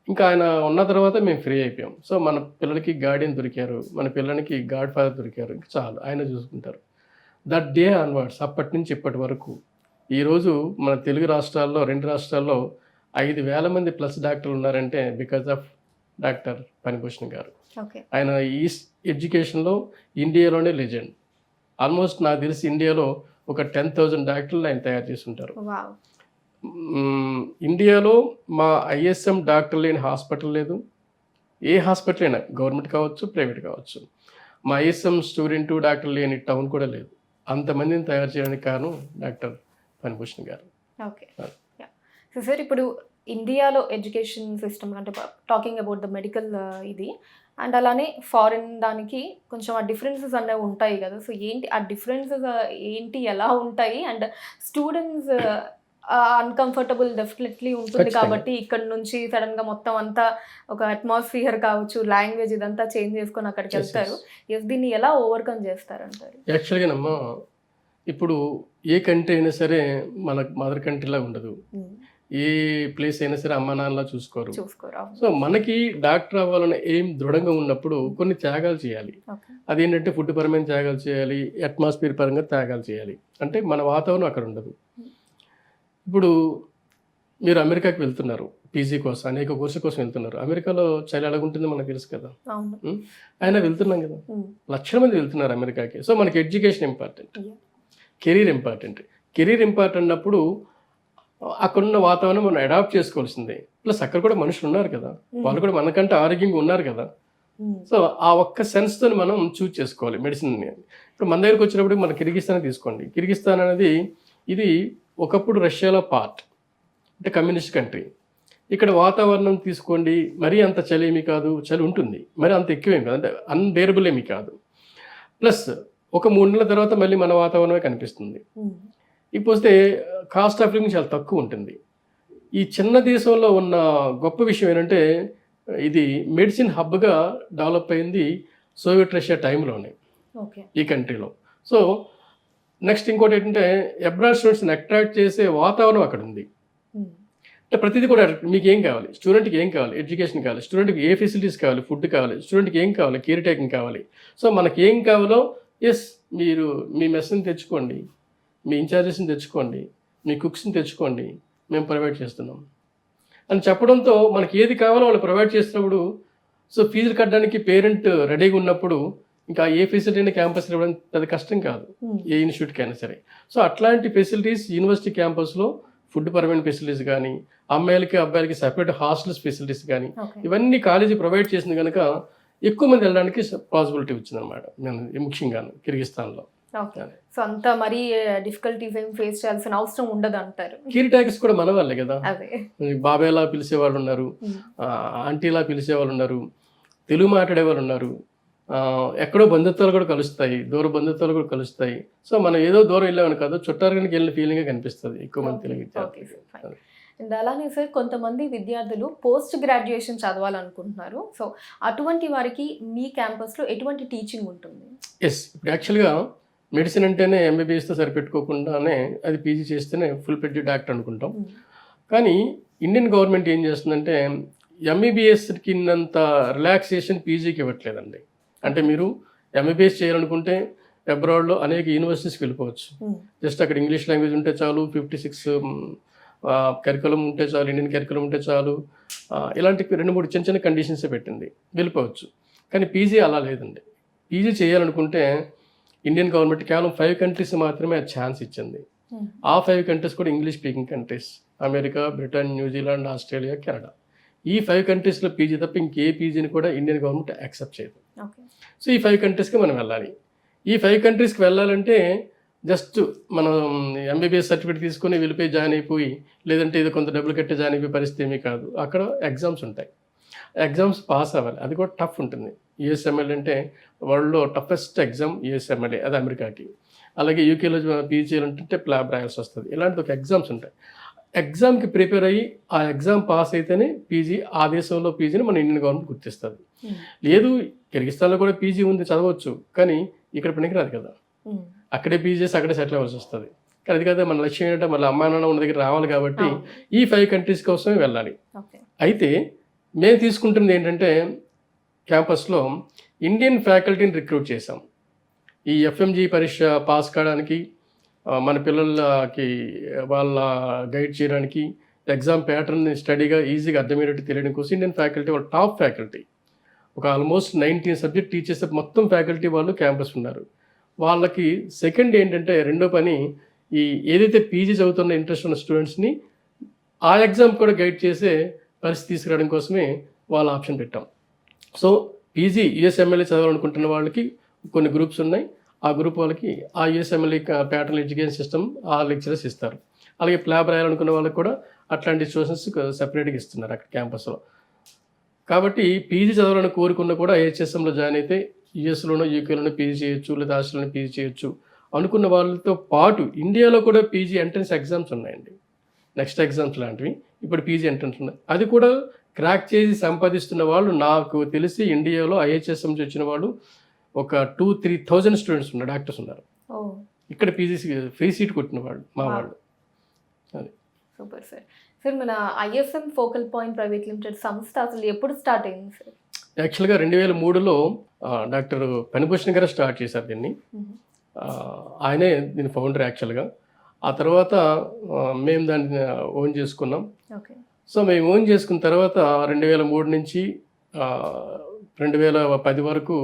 ఇంకా ఆయన ఉన్న తర్వాత మేము ఫ్రీ అయిపోయాం. సో మన పిల్లలకి గార్డియన్ దొరికారు, మన పిల్లలకి గాడ్ ఫాదర్ దొరికారు, ఇంకా చాలు ఆయన చూసుకుంటారు. దట్ డే ఆన్వర్డ్స్ అప్పటి నుంచి ఇప్పటి వరకు ఈరోజు మన తెలుగు రాష్ట్రాల్లో 2 రాష్ట్రాల్లో 5,000 మంది ప్లస్ డాక్టర్లు ఉన్నారంటే బికాజ్ ఆఫ్ డాక్టర్ పనిభూషణ్ గారు. ఆయన ఈ ఎడ్యుకేషన్లో ఇండియాలోనే లెజెండ్. ఆల్మోస్ట్ నాకు తెలిసి ఇండియాలో ఒక 10,000 డాక్టర్లు ఆయన తయారు చేసి ఉంటారు. ఇండియాలో మా ఐఎస్ఎం డాక్టర్ లేని హాస్పిటల్ లేదు. ఏ హాస్పిటల్ అయినా గవర్నమెంట్ కావచ్చు, ప్రైవేట్ కావచ్చు. మా ఐఎస్ఎం స్టూడెంట్ డాక్టర్ లేని టౌన్ కూడా లేదు. అంతమందిని తయారు చేయడానికి కారణం డాక్టర్ పనిభూషణ్ గారు. ఓకే సో సార్, ఇప్పుడు ఇండియాలో ఎడ్యుకేషన్ సిస్టమ్ అంటే టాకింగ్ అబౌట్ ద మెడికల్ ఇది అండ్ అలానే ఫారిన్ దానికి కొంచెం ఆ డిఫరెన్సెస్ అనేవి ఉంటాయి కదా. సో ఏంటి ఆ డిఫరెన్సెస్ ఏంటి, ఎలా ఉంటాయి? అండ్ స్టూడెంట్స్ అన్కంఫర్టబుల్ డెఫినెట్లీ ఉంటుంది కాబట్టి ఇక్కడ నుంచి సడన్గా మొత్తం అంతా ఒక అట్మాస్ఫియర్ కావచ్చు, లాంగ్వేజ్ ఇదంతా చేంజ్ చేసుకొని అక్కడికి వెళ్తారు. దీన్ని ఎలా ఓవర్కమ్ చేస్తారంటారు? యాక్చువల్గానమ్మా ఇప్పుడు ఏ కంట్రీ అయినా సరే మన మదర్ కంట్రీలా ఉండదు. ఏ ప్లేస్ అయినా సరే అమ్మా నాన్నలా చూసుకోరు. సో మనకి డాక్టర్ అవ్వాలన్న ఏం దృఢంగా ఉన్నప్పుడు కొన్ని త్యాగాలు చేయాలి. అదేంటంటే ఫుడ్ పరమైన త్యాగాలు చేయాలి, అట్మాస్ఫియర్ పరంగా త్యాగాలు చేయాలి. అంటే మన వాతావరణం అక్కడ ఉండదు. ఇప్పుడు మీరు అమెరికాకి వెళ్తున్నారు పీజీ కోసం, అనేక కోర్సు కోసం వెళ్తున్నారు. అమెరికాలో చలి ఎలాగుంటుందో మనకు తెలుసు కదా. ఆయన వెళ్తున్నాం కదా, లక్షల మంది వెళ్తున్నారు అమెరికాకి. సో మనకి education important, career important. Career important అన్నప్పుడు అక్కడున్న వాతావరణం మనం అడాప్ట్ చేసుకోవాల్సిందే. ప్లస్ అక్కడ కూడా మనుషులు ఉన్నారు కదా, వాళ్ళు కూడా మనకంటే ఆరోగ్యంగా ఉన్నారు కదా. సో ఆ ఒక్క సెన్స్తో మనం చూజ్ చేసుకోవాలి మెడిసిన్. ఇప్పుడు మన దగ్గరికి వచ్చినప్పుడు మన కిర్గిస్తాన్ తీసుకోండి. కిర్గిస్తాన్ అనేది ఇది ఒకప్పుడు రష్యాలో పార్ట్, అంటే కమ్యూనిస్ట్ కంట్రీ. ఇక్కడ వాతావరణం తీసుకోండి, మరీ అంత చలి ఏమి కాదు, చలి ఉంటుంది, మరి అంత ఎక్కువేమి కాదు, అంటే అన్బేరబుల్ ఏమి కాదు. ప్లస్ ఒక 3 నెలల తర్వాత మళ్ళీ మన వాతావరణమే కనిపిస్తుంది. ఇకపోతే కాస్ట్ ఆఫ్ లివింగ్ చాలా తక్కువ ఉంటుంది. ఈ చిన్న దేశంలో ఉన్న గొప్ప విషయం ఏంటంటే ఇది మెడిసిన్ హబ్గా డెవలప్ అయింది సోవియట్ రష్యా టైంలోనే ఈ కంట్రీలో. సో నెక్స్ట్ ఇంకోటి ఏంటంటే అబ్రాడ్ స్టూడెంట్స్ని అట్రాక్ట్ చేసే వాతావరణం అక్కడ ఉంది. అంటే ప్రతిదీ కూడా మీకు ఏం కావాలి, స్టూడెంట్కి ఏం కావాలి, ఎడ్యుకేషన్ కావాలి, స్టూడెంట్కి ఏ ఫెసిలిటీస్ కావాలి, ఫుడ్ కావాలి, స్టూడెంట్కి ఏం కావాలి, కేర్ టేకింగ్ కావాలి. సో మనకి ఏం కావాలో మీరు మీ మెస్ని తెచ్చుకోండి, మీ ఇన్ఛార్జెస్ని తెచ్చుకోండి, మీ కుక్స్ని తెచ్చుకోండి, మేము ప్రొవైడ్ చేస్తున్నాం అని చెప్పడంతో మనకి ఏది కావాలో వాళ్ళు ప్రొవైడ్ చేసినప్పుడు సో ఫీజులు కట్టడానికి పేరెంట్ రెడీగా ఉన్నప్పుడు ఇంకా ఏ ఫెసిలిటీ అయినా క్యాంపస్ ఇవ్వడం అది కష్టం కాదు, ఏ ఇన్స్టిట్యూట్కి అయినా సరే. సో అట్లాంటి ఫెసిలిటీస్ యూనివర్సిటీ క్యాంపస్లో ఫుడ్ పరమైన ఫెసిలిటీస్ కానీ, అమ్మాయిలకి అబ్బాయిలకి సపరేట్ హాస్టల్స్ ఫెసిలిటీస్ కానీ, ఇవన్నీ కాలేజీ ప్రొవైడ్ చేసింది కనుక ఎక్కువ మంది వెళ్ళడానికి పాసిబిలిటీ వచ్చిందనమాట. ముఖ్యంగా కిర్గిస్తాన్లో సో అంత మరీ డిఫికల్టీస్ ఏం ఫేస్ చేయాల్సిన అవసరం ఉండదు అంటారు. కేర్ టేకర్స్ కూడా మన వాళ్ళే కదా, బాబాయ్లా పిలిచే వాళ్ళు ఉన్నారు, ఆంటీలా పిలిచే వాళ్ళు ఉన్నారు, తెలుగు మాట్లాడే వాళ్ళు ఉన్నారు, ఎక్కడో బంధుత్వాలు కూడా కలుస్తాయి, దూర బంధుత్వాలు కూడా కలుస్తాయి. సో మనం ఏదో దూరం వెళ్ళామని కాదు, చుట్టానికి వెళ్ళిన ఫీలింగ్ కనిపిస్తుంది ఎక్కువ మంది తెలుగు విద్యార్థులకి. అండ్ అలానే సార్ కొంతమంది విద్యార్థులు పోస్ట్ గ్రాడ్యుయేషన్ చదవాలనుకుంటున్నారు. సో అటువంటి వారికి మీ క్యాంపస్లో ఎటువంటి టీచింగ్ ఉంటుంది? ఇప్పుడు యాక్చువల్గా మెడిసిన్ అంటేనే ఎంబీబీఎస్తో సరిపెట్టుకోకుండానే అది పీజీ చేస్తేనే ఫుల్ పెద్ద డాక్టర్ అనుకుంటాం. కానీ ఇండియన్ గవర్నమెంట్ ఏం చేస్తుందంటే ఎంబీబీఎస్కి ఇన్నంత రిలాక్సేషన్ పీజీకి ఇవ్వట్లేదండి. అంటే మీరు ఎంబీబీఎస్ చేయాలనుకుంటే అబ్రాడ్లో అనేక యూనివర్సిటీస్కి వెళ్ళిపోవచ్చు. జస్ట్ అక్కడ ఇంగ్లీష్ లాంగ్వేజ్ ఉంటే చాలు, 56 కరికులం ఉంటే చాలు, ఇండియన్ కరికులం ఉంటే చాలు, ఇలాంటి 2-3 చిన్న చిన్న కండిషన్సే పెట్టింది, వెళ్ళిపోవచ్చు. కానీ పీజీ అలా లేదండి. పీజీ చేయాలనుకుంటే ఇండియన్ గవర్నమెంట్ కేవలం 5 కంట్రీస్ మాత్రమే ఛాన్స్ ఇచ్చింది. ఆ 5 కంట్రీస్ కూడా English speaking countries, America, Britain, New Zealand, Australia, Canada. ఈ 5 కంట్రీస్లో పీజీ తప్ప ఇంకే పీజీని కూడా ఇండియన్ గవర్నమెంట్ యాక్సెప్ట్ చేయదు. సో ఈ 5 కంట్రీస్కి మనం వెళ్ళాలి. ఈ 5 కంట్రీస్కి వెళ్ళాలంటే జస్ట్ మనం ఎంబీబీఎస్ సర్టిఫికేట్ తీసుకొని వెళ్ళిపోయి జాయిన్ అయిపోయి, లేదంటే ఇది కొంత డబ్బులు కట్టి జాయిన్ అయిపోయి పరిస్థితి ఏమీ కాదు. అక్కడ ఎగ్జామ్స్ ఉంటాయి. ఎగ్జామ్స్ పాస్ అవ్వాలి. అది కూడా టఫ్ ఉంటుంది. యూఎస్ఎంఎల్ అంటే వరల్డ్లో టఫెస్ట్ ఎగ్జామ్ యూఎస్ఎంఎల్ఏ, అది అమెరికాకి. అలాగే యూకేలో పీజీ చేయాలంటే ప్లాబ్ రాయాల్సి వస్తుంది. ఇలాంటి ఒక ఎగ్జామ్స్ ఉంటాయి. ఎగ్జామ్కి ప్రిపేర్ అయ్యి ఆ ఎగ్జామ్ పాస్ అయితేనే పీజీ, ఆ దేశంలో పీజీని మన ఇండియన్ గవర్నమెంట్ గుర్తిస్తుంది. లేదు కిర్గిస్తాన్లో కూడా పీజీ ఉంది, చదవచ్చు, కానీ ఇక్కడ పనికిరాదు కదా. అక్కడే పీజీ చేసి అక్కడే సెటిల్ అవ్వాల్సి వస్తుంది. కానీ అది కదా మన లక్ష్యం ఏంటంటే మళ్ళీ అమ్మా నాన్న ఉన్న దగ్గర రావాలి కాబట్టి ఈ 5 కంట్రీస్ కోసమే వెళ్ళాలి. అయితే మేము తీసుకుంటుంది ఏంటంటే క్యాంపస్లో ఇండియన్ ఫ్యాకల్టీని రిక్రూట్ చేసాం. ఈ ఎఫ్ఎంజీ పరీక్ష పాస్ కావడానికి, మన పిల్లలకి వాళ్ళ గైడ్ చేయడానికి, ఎగ్జామ్ ప్యాటర్న్ని స్టడీగా ఈజీగా అర్థమయ్యేటట్టు తెలియడం కోసం ఇండియన్ ఫ్యాకల్టీ వాళ్ళు టాప్ ఫ్యాకల్టీ, ఒక ఆల్మోస్ట్ 19 సబ్జెక్ట్ టీచ్ చేసే మొత్తం ఫ్యాకల్టీ వాళ్ళు క్యాంపస్ ఉన్నారు. వాళ్ళకి సెకండ్ ఏంటంటే రెండో పని, ఈ ఏదైతే పీజీ చదువుతున్న ఇంట్రెస్ట్ ఉన్న స్టూడెంట్స్ని ఆ ఎగ్జామ్ కూడా గైడ్ చేసే పరిస్థితి తీసుకురావడం కోసమే వాళ్ళ ఆప్షన్ పెట్టాం. సో పీజీ యూఎస్ఎంఎల్ఏ చదవాలనుకుంటున్న వాళ్ళకి కొన్ని గ్రూప్స్ ఉన్నాయి. ఆ గ్రూప్ వాళ్ళకి ఆ యూఎస్ఎంఎల్ఏ ప్యాటర్న్ ఎడ్యుకేషన్ సిస్టమ్ ఆ లెక్చరర్స్ ఇస్తారు. అలాగే ప్లాబ్ రాయాలనుకున్న వాళ్ళకి కూడా అట్లాంటి ట్యూషన్స్ సెపరేట్గా ఇస్తున్నారు అక్కడ క్యాంపస్లో. కాబట్టి పీజీ చదవాలని కోరుకున్న కూడా ఏహెచ్ఎస్ఎంలో జాయిన్ అయితే యూఎస్లోనో యూకేలోనో పీజీ చేయొచ్చు, లేదా ఆస్ట్రేలియాలో పీజీ చేయొచ్చు. అనుకున్న వాళ్ళతో పాటు ఇండియాలో కూడా పీజీ ఎంట్రన్స్ ఎగ్జామ్స్ ఉన్నాయండి, నెక్స్ట్ ఎగ్జామ్స్ లాంటివి. ఇప్పుడు పీజీ ఎంట్రన్స్ ఉన్నాయి. అది కూడా క్రాక్ చేసి సంపాదిస్తున్న వాళ్ళు నాకు తెలిసి ఇండియాలో ఐహెచ్ఎస్ఎం నుంచి వచ్చిన వాళ్ళు ఒక 2,000-3,000 స్టూడెంట్స్ ఉన్నారు, డాక్టర్స్ ఉన్నారు. ఇక్కడ పీజీ ఫ్రీ సీట్ కొట్టిన వాళ్ళు మా వాళ్ళు. అది సూపర్ సార్. సార్ మన IFM focal point private limited సంస్థ అసలు ఎప్పుడు స్టార్ట్ అయింది సార్? యాక్చువల్గా 2003లో డాక్టర్ పెనుభూషణ్ గారు స్టార్ట్ చేశారు దీన్ని. ఆయనే దీని ఫౌండర్ యాక్చువల్గా. ఆ తర్వాత మేము దాన్ని ఓన్ చేసుకున్నాం. సో మేము ఓన్ చేసుకున్న తర్వాత 2003 నుంచి 2010 వరకు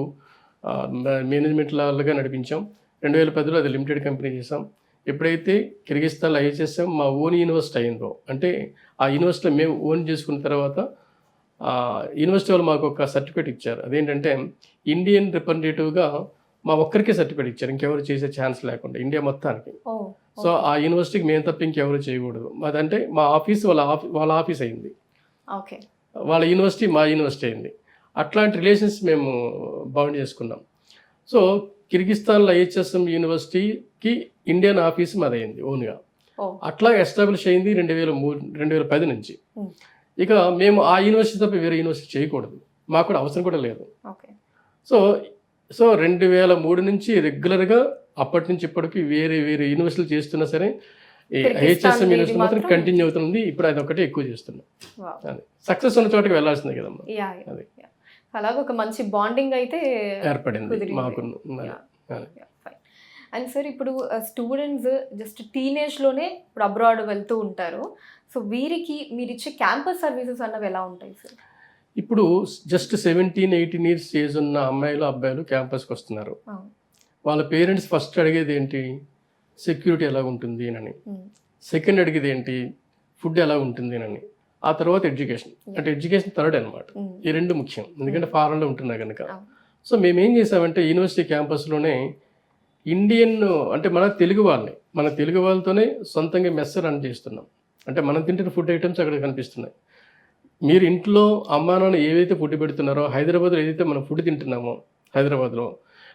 మేనేజ్మెంట్ లాగా నడిపించాం. 2010లో అది లిమిటెడ్ కంపెనీ చేసాం. ఎప్పుడైతే కిర్గిస్తాన్లో ఐహెచ్ఎస్ఎం మా ఓన్ యూనివర్సిటీ అయిందో, అంటే ఆ యూనివర్సిటీలో మేము ఓన్ చేసుకున్న తర్వాత యూనివర్సిటీ వాళ్ళు మాకు ఒక సర్టిఫికేట్ ఇచ్చారు. అదేంటంటే ఇండియన్ రిప్రజెంటేటివ్గా మా ఒక్కరికే సర్టిఫికేట్ ఇచ్చారు, ఇంకెవరు చేసే ఛాన్స్ లేకుండా ఇండియా మొత్తానికి. సో ఆ యూనివర్సిటీకి మేము తప్ప ఇంకెవరు చేయకూడదు. అదంటే మా ఆఫీస్ వాళ్ళ ఆఫీస్ అయింది, వాళ్ళ యూనివర్సిటీ మా యూనివర్సిటీ అయింది. అట్లాంటి రిలేషన్స్ మేము బౌండ్ చేసుకున్నాం. సో కిర్గిస్తాన్లో ఐహెచ్ఎస్ఎం యూనివర్సిటీకి ఇండియన్ ఆఫీస్ మాది అయింది ఓన్గా. అట్లా ఎస్టాబ్లిష్ అయింది 2010 నుంచి. ఇక మేము ఆ యూనివర్సిటీ తప్ప వేరే యూనివర్సిటీ చేయకూడదు, మాకు కూడా అవసరం కూడా లేదు. సో 2003 నుంచి రెగ్యులర్గా అప్పటి నుంచి ఇప్పటికి వేరే యూనివర్సిటీలు చేస్తున్నా సరే ఐహెచ్ఎస్ఎం యూనివర్సిటీ మాత్రం కంటిన్యూ అవుతుంది. ఇప్పుడు అది ఒకటే ఎక్కువ చేస్తున్నాం. అది సక్సెస్ ఉన్న చోటకి వెళ్ళాల్సిందే కదమ్మా. అది అలాగే ఒక మంచి బాండింగ్ అయితే ఏర్పడింది మాకు. అండ్ సార్ ఇప్పుడు స్టూడెంట్స్ జస్ట్ టీనేజ్లోనే ఇప్పుడు అబ్రాడ్ వెళ్తూ ఉంటారు. సో వీరికి మీరు ఇచ్చే క్యాంపస్ సర్వీసెస్ అన్నవి ఎలా ఉంటాయి సార్? ఇప్పుడు జస్ట్ 17-18 ఇయర్స్ ఏజ్ ఉన్న అమ్మాయిలు అబ్బాయిలు క్యాంపస్కి వస్తున్నారు. వాళ్ళ పేరెంట్స్ ఫస్ట్ అడిగేది ఏంటి, సెక్యూరిటీ ఎలా ఉంటుంది అని. సెకండ్ అడిగేది ఏంటి, ఫుడ్ ఎలా ఉంటుంది అని. ఆ తర్వాత ఎడ్యుకేషన్, అంటే ఎడ్యుకేషన్ థర్డ్ అనమాట. ఈ రెండు ముఖ్యం, ఎందుకంటే ఫారెన్లో ఉంటున్నా కనుక. సో మేమేం చేసామంటే యూనివర్సిటీ క్యాంపస్లోనే ఇండియన్, అంటే మన తెలుగు వాళ్ళతోనే సొంతంగా మెస్ రన్ చేస్తున్నాం. అంటే మనం తింటున్న ఫుడ్ ఐటమ్స్ అక్కడ కనిపిస్తున్నాయి. మీరు ఇంట్లో అమ్మా నాన్న ఏదైతే ఫుడ్ పెడుతున్నారో, హైదరాబాద్లో ఏదైతే మనం ఫుడ్ తింటున్నామో, హైదరాబాద్లో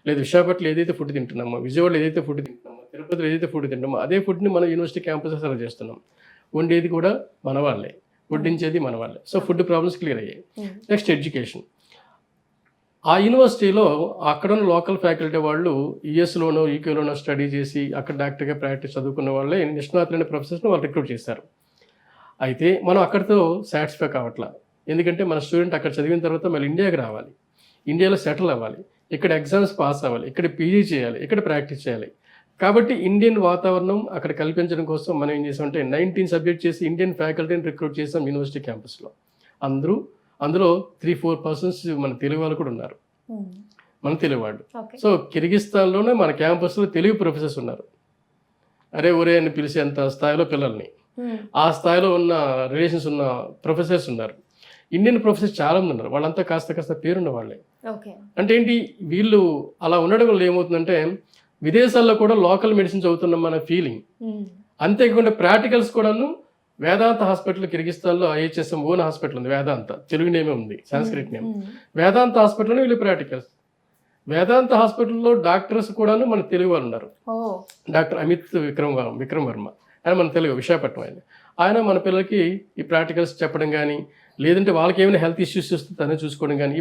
లేదు విశాఖపట్నంలో ఏదైతే ఫుడ్ తింటున్నామో, విజయవాడలో ఏదైతే ఫుడ్ తింటున్నామో, తిరుపతిలో ఏదైతే ఫుడ్ తింటామో అదే ఫుడ్ని మనం యూనివర్సిటీ క్యాంపస్లో సర్వ్ చేస్తున్నాం. వండేది కూడా మన వాళ్ళే, వడ్డించేది మన వాళ్ళే. సో ఫుడ్ ప్రాబ్లమ్స్ క్లియర్ అయ్యాయి. Next education. ఆ యూనివర్సిటీలో అక్కడ ఉన్న లోకల్ ఫ్యాకల్టీ వాళ్ళు యూఎస్లోనో యూకేలోనో స్టడీ చేసి అక్కడ డాక్టర్గా ప్రాక్టీస్ చదువుకున్న వాళ్ళే నిష్ణాతులైన ప్రొఫెసర్స్ని వాళ్ళు రిక్రూట్ చేశారు. అయితే మనం అక్కడితో సాటిస్ఫై కావట్లా. ఎందుకంటే మన స్టూడెంట్ అక్కడ చదివిన తర్వాత మళ్ళీ ఇండియాకి రావాలి, ఇండియాలో సెటిల్ అవ్వాలి, ఇక్కడ ఎగ్జామ్స్ పాస్ అవ్వాలి, ఇక్కడ పీజీ చేయాలి, ఇక్కడ ప్రాక్టీస్ చేయాలి. కాబట్టి ఇండియన్ వాతావరణం అక్కడ కల్పించడం కోసం మనం ఏం చేసామంటే 19 సబ్జెక్ట్ చేసి ఇండియన్ ఫ్యాకల్టీని రిక్రూట్ చేసాం యూనివర్సిటీ క్యాంపస్లో. అందులో 3-4 పర్సన్స్ మన తెలుగు వాళ్ళు కూడా ఉన్నారు, మన తెలుగు వాళ్ళు. సో కిర్గిస్తాన్లోనే మన క్యాంపస్లో తెలుగు ప్రొఫెసర్స్ ఉన్నారు. అరే ఒరే అని పిలిచేంత స్థాయిలో పిల్లల్ని, ఆ స్థాయిలో ఉన్న రిలేషన్స్ ఉన్న ప్రొఫెసర్స్ ఉన్నారు. ఇండియన్ ప్రొఫెసర్స్ చాలా మంది ఉన్నారు, వాళ్ళంతా కాస్త పేరున్న వాళ్ళే. ఓకే. అంటే ఏంటి, వీళ్ళు అలా ఉండడం వల్ల ఏమవుతుందంటే విదేశాల్లో కూడా లోకల్ మెడిసిన్ చదువుతున్నాం మన ఫీలింగ్. అంతేకాకుండా ప్రాక్టికల్స్ కూడాను వేదాంత హాస్పిటల్ కిర్గిస్తాన్లో ఐహెచ్ఎస్ఎం ఓన్ హాస్పిటల్ ఉంది, వేదాంత తెలుగు నేమే ఉంది, సంస్కృత్ నేమ్. వేదాంత హాస్పిటల్లో వీళ్ళు ప్రాక్టికల్స్. వేదాంత హాస్పిటల్లో డాక్టర్స్ కూడాను మన తెలుగు వాళ్ళు ఉన్నారు. డాక్టర్ అమిత్ విక్రమ్ వర్మ, ఆయన మన తెలుగు విశాఖపట్నం ఆయన మన పిల్లలకి ఈ ప్రాక్టికల్స్ చెప్పడం కానీ, లేదంటే వాళ్ళకి ఏమైనా హెల్త్ ఇష్యూస్ వస్తే తనే చూసుకోవడం కానీ,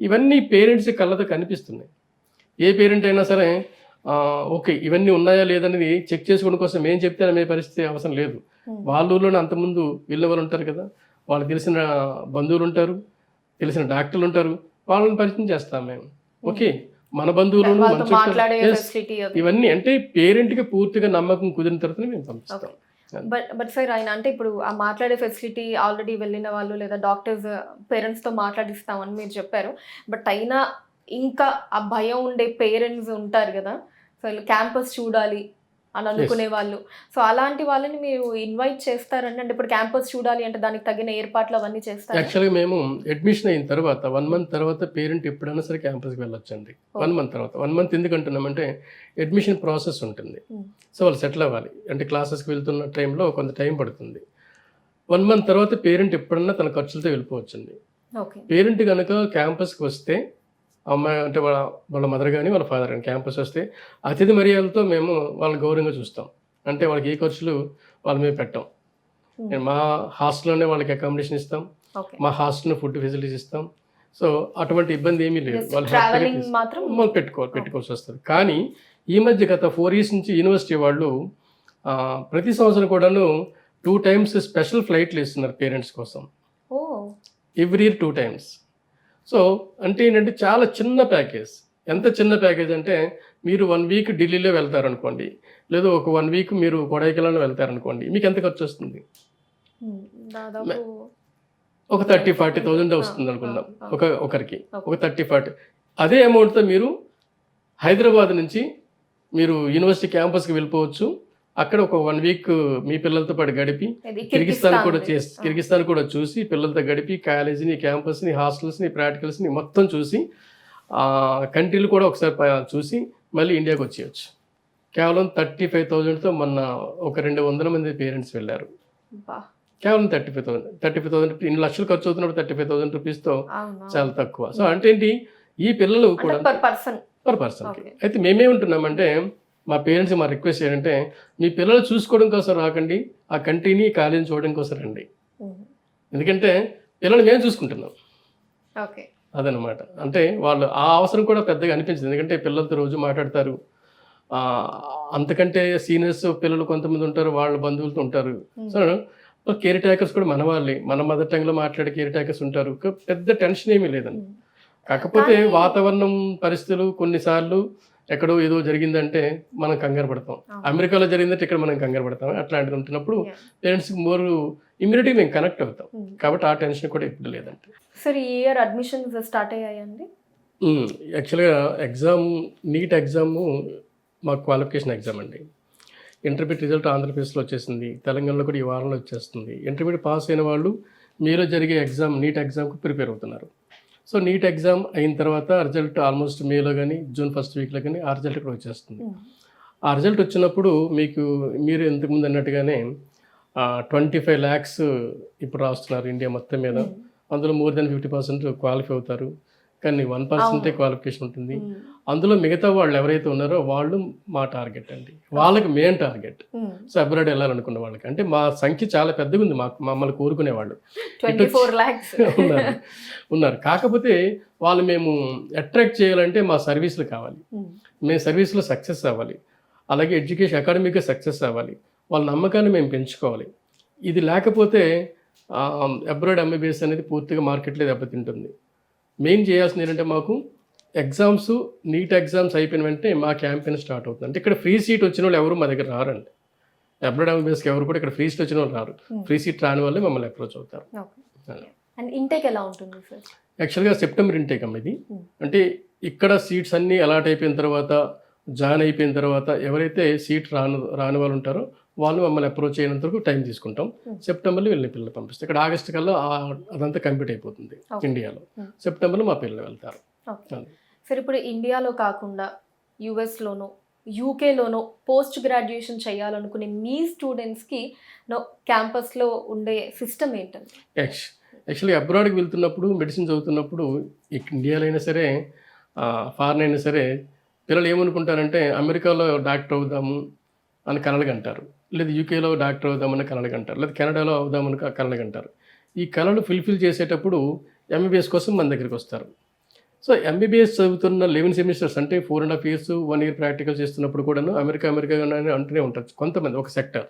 ఇవన్నీ పేరెంట్స్ కళ్ళతో కనిపిస్తున్నాయి. ఏ పేరెంట్ అయినా సరే ఓకే ఇవన్నీ ఉన్నాయా లేదనేది చెక్ చేసుకోవడం కోసం ఏం చెప్తే అనే పరిస్థితి అవసరం లేదు. వాళ్ళ ఊళ్ళోనే అంతకుముందు వీళ్ళ వాళ్ళు ఉంటారు కదా, వాళ్ళు తెలిసిన బంధువులు ఉంటారు, తెలిసిన డాక్టర్లు ఉంటారు, వాళ్ళని పరిచయం చేస్తాం మేము. ఓకే, మన బంధువులు ఇవన్నీ అంటే పేరెంట్కి పూర్తిగా నమ్మకం కుదిరిన తర్వాత మేము పంపిస్తాం. బట్ సార్ ఆయన అంటే ఇప్పుడు ఆ మాట్లాడే ఫెసిలిటీ ఆల్రెడీ వెళ్ళిన వాళ్ళు లేదా డాక్టర్స్ పేరెంట్స్తో మాట్లాడిస్తామని మీరు చెప్పారు. బట్ అయినా ఇంకా ఆ భయం ఉండే పేరెంట్స్ ఉంటారు కదా, సో క్యాంపస్ చూడాలి అని అనుకునే వాళ్ళు, సో అలాంటి వాళ్ళని మీరు ఇన్వైట్ చేస్తారండి? అంటే ఇప్పుడు క్యాంపస్ చూడాలి అంటే దానికి తగిన ఏర్పాట్లు అవన్నీ చేస్తారు. యాక్చువల్గా మేము అడ్మిషన్ అయిన తర్వాత 1 month తర్వాత పేరెంట్ ఎప్పుడైనా సరే క్యాంపస్కి వెళ్ళొచ్చండి. 1 month తర్వాత. 1 month ఎందుకు అంటున్నామంటే అడ్మిషన్ ప్రాసెస్ ఉంటుంది, సో వాళ్ళు సెటిల్ అవ్వాలి. అంటే క్లాసెస్కి వెళ్తున్న టైంలో కొంత టైం పడుతుంది. 1 month తర్వాత పేరెంట్ ఎప్పుడన్నా తన ఖర్చులతో వెళ్ళిపోవచ్చండి. పేరెంట్ కనుక క్యాంపస్కి వస్తే, అమ్మాయి అంటే వాళ్ళ మదర్ కానీ వాళ్ళ ఫాదర్ కానీ క్యాంపస్ వస్తే అతిథి మర్యాదలతో మేము వాళ్ళని గౌరవంగా చూస్తాం. అంటే వాళ్ళకి ఏ ఖర్చులు వాళ్ళ మీద పెట్టాం. మా హాస్టల్లోనే వాళ్ళకి అకామిడేషన్ ఇస్తాం, మా హాస్టల్లో ఫుడ్ ఫెసిలిటీస్ ఇస్తాం. సో అటువంటి ఇబ్బంది ఏమీ లేదు, వాళ్ళు హ్యాపీగా పెట్టుకోవాల్సి వస్తుంది. కానీ ఈ మధ్య గత 4 years నుంచి యూనివర్సిటీ వాళ్ళు ప్రతి సంవత్సరం కూడాను 2 times స్పెషల్ ఫ్లైట్లు ఇస్తున్నారు పేరెంట్స్ కోసం. Every year 2 times. సో అంటే ఏంటంటే చాలా చిన్న ప్యాకేజ్. ఎంత చిన్న ప్యాకేజ్ అంటే మీరు 1 week ఢిల్లీలో వెళ్తారనుకోండి, లేదా ఒక 1 week మీరు కొడైకెనాల్ వెళ్తారనుకోండి, మీకు ఎంత ఖర్చు వస్తుంది? ఒక 30,000-40,000 వస్తుంది అనుకుందాం ఒకరికి, ఒక 30-40. అదే అమౌంట్తో మీరు హైదరాబాద్ నుంచి మీరు యూనివర్సిటీ క్యాంపస్కి వెళ్ళిపోవచ్చు. అక్కడ ఒక 1 week మీ పిల్లలతో పాటు గడిపి కిర్గిస్తాన్ కూడా చూసి పిల్లలతో గడిపి కాలేజీని, క్యాంపస్ని, హాస్టల్స్ని, ప్రాక్టికల్స్ని మొత్తం చూసి కంట్రీలు కూడా ఒకసారి చూసి మళ్ళీ ఇండియాకి వచ్చేయచ్చు. కేవలం 35,000తో మొన్న ఒక 200 మంది పేరెంట్స్ వెళ్ళారు. కేవలం 35,000 ఇన్ని లక్షలు ఖర్చు అవుతున్నప్పుడు 35,000 రూపీస్తో చాలా తక్కువ. సో అంటే ఏంటి, ఈ పిల్లలు కూడా పర్ పర్సన్కి. అయితే మేమేమంటున్నామంటే మా పేరెంట్స్ మా రిక్వెస్ట్ ఏంటంటే మీ పిల్లలు చూసుకోవడం కోసం రాకండి, ఆ కంట్రీని కాలేజీని చూడడం కోసం రండి. ఎందుకంటే పిల్లలు మేము చూసుకుంటున్నాం అదనమాట. అంటే వాళ్ళు ఆ అవసరం కూడా పెద్దగా అనిపించింది, ఎందుకంటే పిల్లలతో రోజు మాట్లాడతారు. అంతకంటే సీనియర్స్ పిల్లలు కొంతమంది ఉంటారు, వాళ్ళ బంధువులతో ఉంటారు. సో కేర్ టేకర్స్ కూడా మన వాళ్ళే, మన మదర్ టంగ్లో మాట్లాడే కేర్ టేకర్స్ ఉంటారు. పెద్ద టెన్షన్ ఏమీ లేదండి. కాకపోతే వాతావరణం పరిస్థితులు కొన్నిసార్లు ఎక్కడో ఏదో జరిగిందంటే మనం కంగారు పడతాం, అమెరికాలో జరిగిందంటే ఇక్కడ మనం కంగారు పడతాం. అట్లాంటిది ఉంటున్నప్పుడు పేరెంట్స్కి మోర్ ఇమ్యూనిటీ మేము కనెక్ట్ అవుతాం, కాబట్టి ఆ టెన్షన్ కూడా ఎప్పుడు లేదండి. సార్ ఈ ఇయర్ అడ్మిషన్స్ స్టార్ట్ అయ్యాయండి? యాక్చువల్గా నీట్ ఎగ్జామ్ మా క్వాలిఫికేషన్ ఎగ్జామ్ అండి. ఇంటర్మీడియట్ రిజల్ట్ ఆంధ్రప్రదేశ్లో వచ్చేసింది, తెలంగాణలో కూడా ఈ వారంలో వచ్చేస్తుంది. ఇంటర్మీడియట్ పాస్ అయిన వాళ్ళు మీలో జరిగే నీట్ ఎగ్జామ్కి ప్రిపేర్ అవుతున్నారు. సో నీట్ ఎగ్జామ్ అయిన తర్వాత రిజల్ట్ ఆల్మోస్ట్ మేలో కానీ June 1st weekలో కానీ ఆ రిజల్ట్ కూడా వచ్చేస్తుంది. ఆ రిజల్ట్ వచ్చినప్పుడు మీరు ఇంతకుముందు అన్నట్టుగానే 25 lakhs ఇప్పుడు రాస్తున్నారు ఇండియా మొత్తం మీద. అందులో more than 50% క్వాలిఫై అవుతారు, కానీ 1% క్వాలిఫికేషన్ ఉంటుంది. అందులో మిగతా వాళ్ళు ఎవరైతే ఉన్నారో వాళ్ళు మా టార్గెట్ అండి, వాళ్ళకి మెయిన్ టార్గెట్. సో అబ్రాడ్ వెళ్ళాలనుకున్న వాళ్ళకి, అంటే మా సంఖ్య చాలా పెద్దగా ఉంది, మమ్మల్ని కోరుకునే వాళ్ళు 24 lakhs ఉన్నారు. కాకపోతే వాళ్ళు మేము అట్రాక్ట్ చేయాలంటే మా సర్వీసులు కావాలి, మేము సర్వీస్లో సక్సెస్ అవ్వాలి, అలాగే ఎడ్యుకేషన్ అకాడమిక్గా సక్సెస్ అవ్వాలి, వాళ్ళ నమ్మకాన్ని మేము పెంచుకోవాలి. ఇది లేకపోతే అబ్రాడ్ MBBS అనేది పూర్తిగా మార్కెట్లో దెబ్బతింటుంది. మెయిన్ చేయాల్సింది ఏంటంటే మాకు ఎగ్జామ్స్, నీట్ ఎగ్జామ్స్ అయిపోయిన వెంటనే మా క్యాంపెయిన్ స్టార్ట్ అవుతుంది. అంటే ఇక్కడ ఫ్రీ సీట్ వచ్చిన వాళ్ళు ఎవరు మా దగ్గర రారండి, అబ్రాడ్ MBBSకి ఎవరు కూడా ఇక్కడ ఫ్రీ సీట్ వచ్చిన వాళ్ళు రారు. ఫ్రీ సీట్ రాని వాళ్ళే మమ్మల్ని అప్రోచ్ అవుతారు. ఇంటేక్ ఎలా ఉంటుంది సార్? యాక్చువల్గా సెప్టెంబర్ ఇంటేక్ అమ్మ ఇది. అంటే ఇక్కడ సీట్స్ అన్నీ అలాట్ అయిపోయిన తర్వాత, జాయిన్ అయిపోయిన తర్వాత ఎవరైతే సీట్ రాని వాళ్ళు ఉంటారో వాళ్ళు మమ్మల్ని అప్రోచ్ అయినంత వరకు టైం తీసుకుంటాం. సెప్టెంబర్లో వీళ్ళని పిల్లలు పంపిస్తాం. ఇక్కడ ఆగస్ట్ కల్లా అదంతా కంప్లీట్ అయిపోతుంది ఇండియాలో. సెప్టెంబర్లో మా పిల్లలు వెళ్తారు. సరే, ఇప్పుడు ఇండియాలో కాకుండా యుఎస్లోనో యూకేలోనో పోస్ట్ గ్రాడ్యుయేషన్ చేయాలనుకునే మీ స్టూడెంట్స్కి క్యాంపస్లో ఉండే సిస్టమ్ ఏంటండి? యాక్చువల్లీ అబ్రాడ్కి వెళ్తున్నప్పుడు, మెడిసిన్ చదువుతున్నప్పుడు, ఇండియాలో అయినా సరే ఫారెన్ అయినా సరే పిల్లలు ఏమనుకుంటారంటే అమెరికాలో డాక్టర్ అవుదాము అని కలలుగంటారు, లేదా యూకేలో డాక్టర్ అవుదామని కలలుగంటారు, లేదా కెనడాలో అవుదామని కలలుగంటారు. ఈ కళలు ఫుల్ఫిల్ చేసేటప్పుడు ఎంబీబీఎస్ కోసం మన దగ్గరికి వస్తారు. సో ఎంబీబీఎస్ చదువుతున్న 11 సెమిస్టర్స్ అంటే 4.5 years 1 year ప్రాక్టికల్ చేస్తున్నప్పుడు కూడాను అమెరికా అంటూనే ఉంటారు కొంతమంది, ఒక సెక్టర్.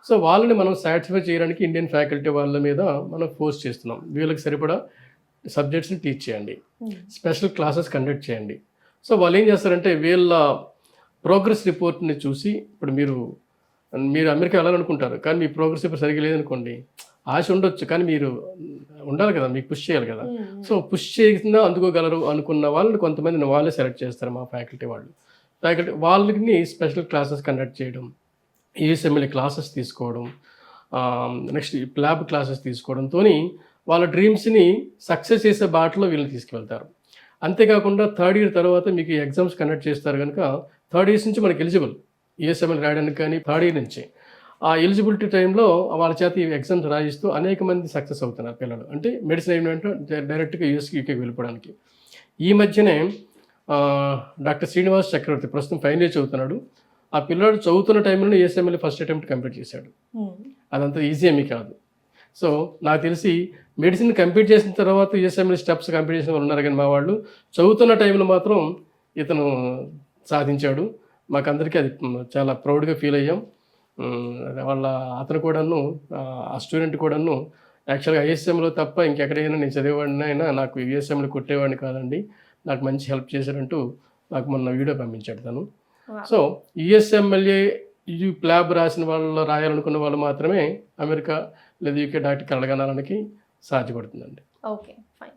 సో వాళ్ళని మనం సాటిస్ఫై చేయడానికి ఇండియన్ ఫ్యాకల్టీ వాళ్ళ మీద మనం ఫోర్స్ చేస్తున్నాం. వీళ్ళకి సరిపడా సబ్జెక్ట్స్ని టీచ్ చేయండి, స్పెషల్ క్లాసెస్ కండక్ట్ చేయండి. సో వాళ్ళు ఏం చేస్తారంటే వీళ్ళ ప్రోగ్రెస్ రిపోర్ట్ని చూసి, ఇప్పుడు మీరు అమెరికా వెళ్ళాలనుకుంటారు కానీ మీ ప్రోగ్రెస్ రిపోర్ట్ సరిగ్గా లేదనుకోండి, ఆశ ఉండొచ్చు కానీ మీరు ఉండాలి కదా, మీకు పుష్ చేయాలి కదా. సో పుష్ చేసినా అందుకోగలరు అనుకున్న వాళ్ళని కొంతమందిని వాళ్ళే సెలెక్ట్ చేస్తారు మా ఫ్యాకల్టీ వాళ్ళకి స్పెషల్ క్లాసెస్ కండక్ట్ చేయడం, యూఎస్ఎంఎల్ క్లాసెస్ తీసుకోవడం, నెక్స్ట్ ల్యాబ్ క్లాసెస్ తీసుకోవడంతో వాళ్ళ డ్రీమ్స్ని సక్సెస్ చేసే బాటలో వీళ్ళని తీసుకువెళ్తారు. అంతేకాకుండా 3rd year తర్వాత మీకు ఎగ్జామ్స్ కండక్ట్ చేస్తారు కనుక 3rd years నుంచి మనకి ఎలిజిబుల్ యూఎస్ఎంఎల్ రాయడానికి. కానీ 3rd year నుంచి ఆ ఎలిజిబిలిటీ టైంలో వాళ్ళ చేత ఈ ఎగ్జామ్స్ రాయిస్తూ అనేక మంది సక్సెస్ అవుతున్నారు పిల్లలు. అంటే మెడిసిన్ అయినంటే డైరెక్ట్గా యూకేకి వెళ్ళిపోవడానికి. ఈ మధ్యనే డాక్టర్ శ్రీనివాస్ చక్రవర్తి ప్రస్తుతం ఫైనల్ ఇయర్ చదువుతున్నాడు. ఆ పిల్లడు చదువుతున్న టైంలో యూఎస్ఎంఎల్ ఫస్ట్ అటెంప్ట్ కంప్లీట్ చేశాడు. అదంతా ఈజీ ఏమీ కాదు. సో నాకు తెలిసి మెడిసిన్ కంప్లీట్ చేసిన తర్వాత యూఎస్ఎంఎల్ స్టెప్స్ కంప్లీట్ చేసిన వాళ్ళు ఉన్నారు, కానీ మా వాళ్ళు చదువుతున్న టైంలో మాత్రం ఇతను సాధించాడు. మాకందరికీ అది చాలా ప్రౌడ్గా ఫీల్ అయ్యాం. అతను కూడాను, ఆ స్టూడెంట్ కూడాను యాక్చువల్గా ఐఎస్ఎంలో తప్ప ఇంకెక్కడైనా నేను చదివేవాడిని అయినా నాకు యూఎస్ఎంలో కొట్టేవాడిని కాదండి, నాకు మంచి హెల్ప్ చేశారంటూ నాకు మొన్న వీడియో పంపించాడు తను. సో యూఎస్ఎంఎల్ఏ ల్యాబ్ రాసిన వాళ్ళు, రాయాలనుకున్న వాళ్ళు మాత్రమే అమెరికా లేదా యూకే డాక్టర్ కలగడానికి సాధ్యపడుతుందండి. Okay, fine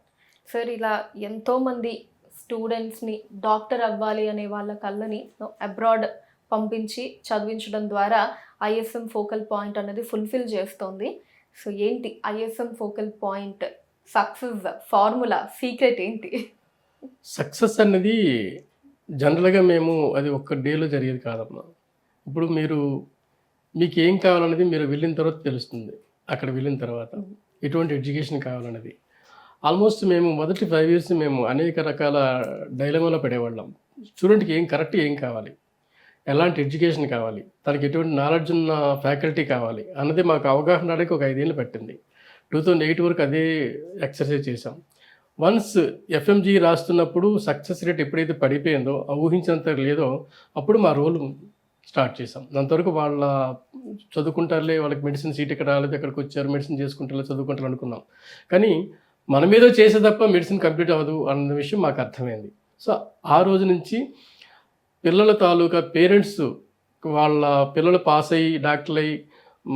sir. ఇలా ఎంతోమంది స్టూడెంట్స్ని డాక్టర్ అవ్వాలి అనే వాళ్ళ కళ్ళని అబ్రాడ్ పంపించి చదివించడం ద్వారా ఐఎస్ఎం ఫోకల్ పాయింట్ అనేది ఫుల్ఫిల్ చేస్తోంది. సో ఏంటి ISM focal point success formula, secret ఏంటి? సక్సెస్ అనేది జనరల్గా మేము అది ఒక్క డేలో జరిగేది కాదమ్మా. ఇప్పుడు మీకు ఏం కావాలనేది మీరు వెళ్ళిన తర్వాత తెలుస్తుంది. అక్కడ వెళ్ళిన తర్వాత ఎటువంటి ఎడ్యుకేషన్ కావాలనేది ఆల్మోస్ట్ మేము మొదటి 5 years మేము అనేక రకాల డైలమాలో పడేవాళ్ళం. స్టూడెంట్కి ఏం కరెక్ట్, ఏం కావాలి, ఎలాంటి ఎడ్యుకేషన్ కావాలి, తనకి ఎటువంటి నాలెడ్జ్ ఉన్న ఫ్యాకల్టీ కావాలి అన్నది మాకు అవగాహన రావడానికి ఒక 5 years పట్టింది. 2008 వరకు అదే ఎక్సర్సైజ్ చేసాం. వన్స్ ఎఫ్ఎంజీ రాస్తున్నప్పుడు సక్సెస్ రేట్ ఎప్పుడైతే పడిపోయిందో, ఊహించినంత లేదో, అప్పుడు మా రోల్ స్టార్ట్ చేసాం. అంతవరకు వాళ్ళ చదువుకుంటారులే, వాళ్ళకి మెడిసిన్ సీట్ ఇక్కడ రాలేదు, ఎక్కడికి వచ్చారు, మెడిసిన్ చేసుకుంటారు, చదువుకుంటారు అనుకున్నాం. కానీ మన మీద చేసే తప్ప మెడిసిన్ కంప్లీట్ అవ్వదు అన్న విషయం మాకు అర్థమైంది. సో ఆ రోజు నుంచి పిల్లల తాలూకా పేరెంట్స్ వాళ్ళ పిల్లలు పాస్ అయ్యి డాక్టర్లు అయ్యి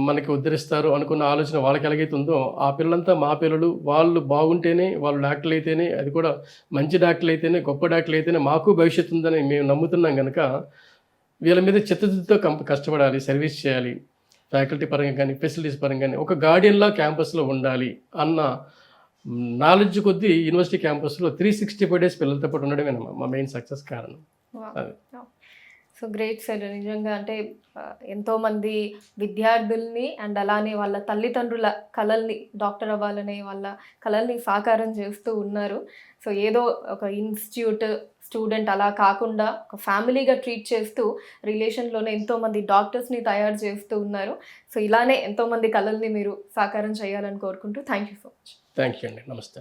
మనకి ఉద్ధరిస్తారు అనుకున్న ఆలోచన వాళ్ళకి ఎలాగైతే ఉందో, ఆ పిల్లలంతా మా పిల్లలు, వాళ్ళు బాగుంటేనే, వాళ్ళు డాక్టర్లు అయితేనే, అది కూడా మంచి డాక్టర్లు అయితేనే, గొప్ప డాక్టర్లు అయితేనే మాకు భవిష్యత్తు ఉందని మేము నమ్ముతున్నాం కనుక వీళ్ళ మీద చిత్తశుద్ధితో కష్టపడాలి, సర్వీస్ చేయాలి, ఫ్యాకల్టీ పరంగా కానీ ఫెసిలిటీస్ పరంగా కానీ ఒక గార్డియన్లా క్యాంపస్లో ఉండాలి అన్న నాలెడ్జ్ కొద్దీ యూనివర్సిటీ క్యాంపస్లో 365 days పిల్లలతో పాటు ఉండడమే మా మెయిన్ సక్సెస్ కారణం. So great sir. నిజంగా అంటే ఎంతోమంది విద్యార్థుల్ని అండ్ అలానే వాళ్ళ తల్లిదండ్రుల కలల్ని, డాక్టర్ అవ్వాలనే వాళ్ళ కలల్ని సాకారం చేస్తూ ఉన్నారు. సో ఏదో ఒక ఇన్స్టిట్యూట్ స్టూడెంట్ అలా కాకుండా ఒక ఫ్యామిలీగా ట్రీట్ చేస్తూ రిలేషన్లోనే ఎంతోమంది డాక్టర్స్ని తయారు చేస్తూ ఉన్నారు. సో ఇలానే ఎంతోమంది కలల్ని మీరు సాకారం చేయాలని కోరుకుంటూ thank you so much. Thank you అండి. నమస్తే.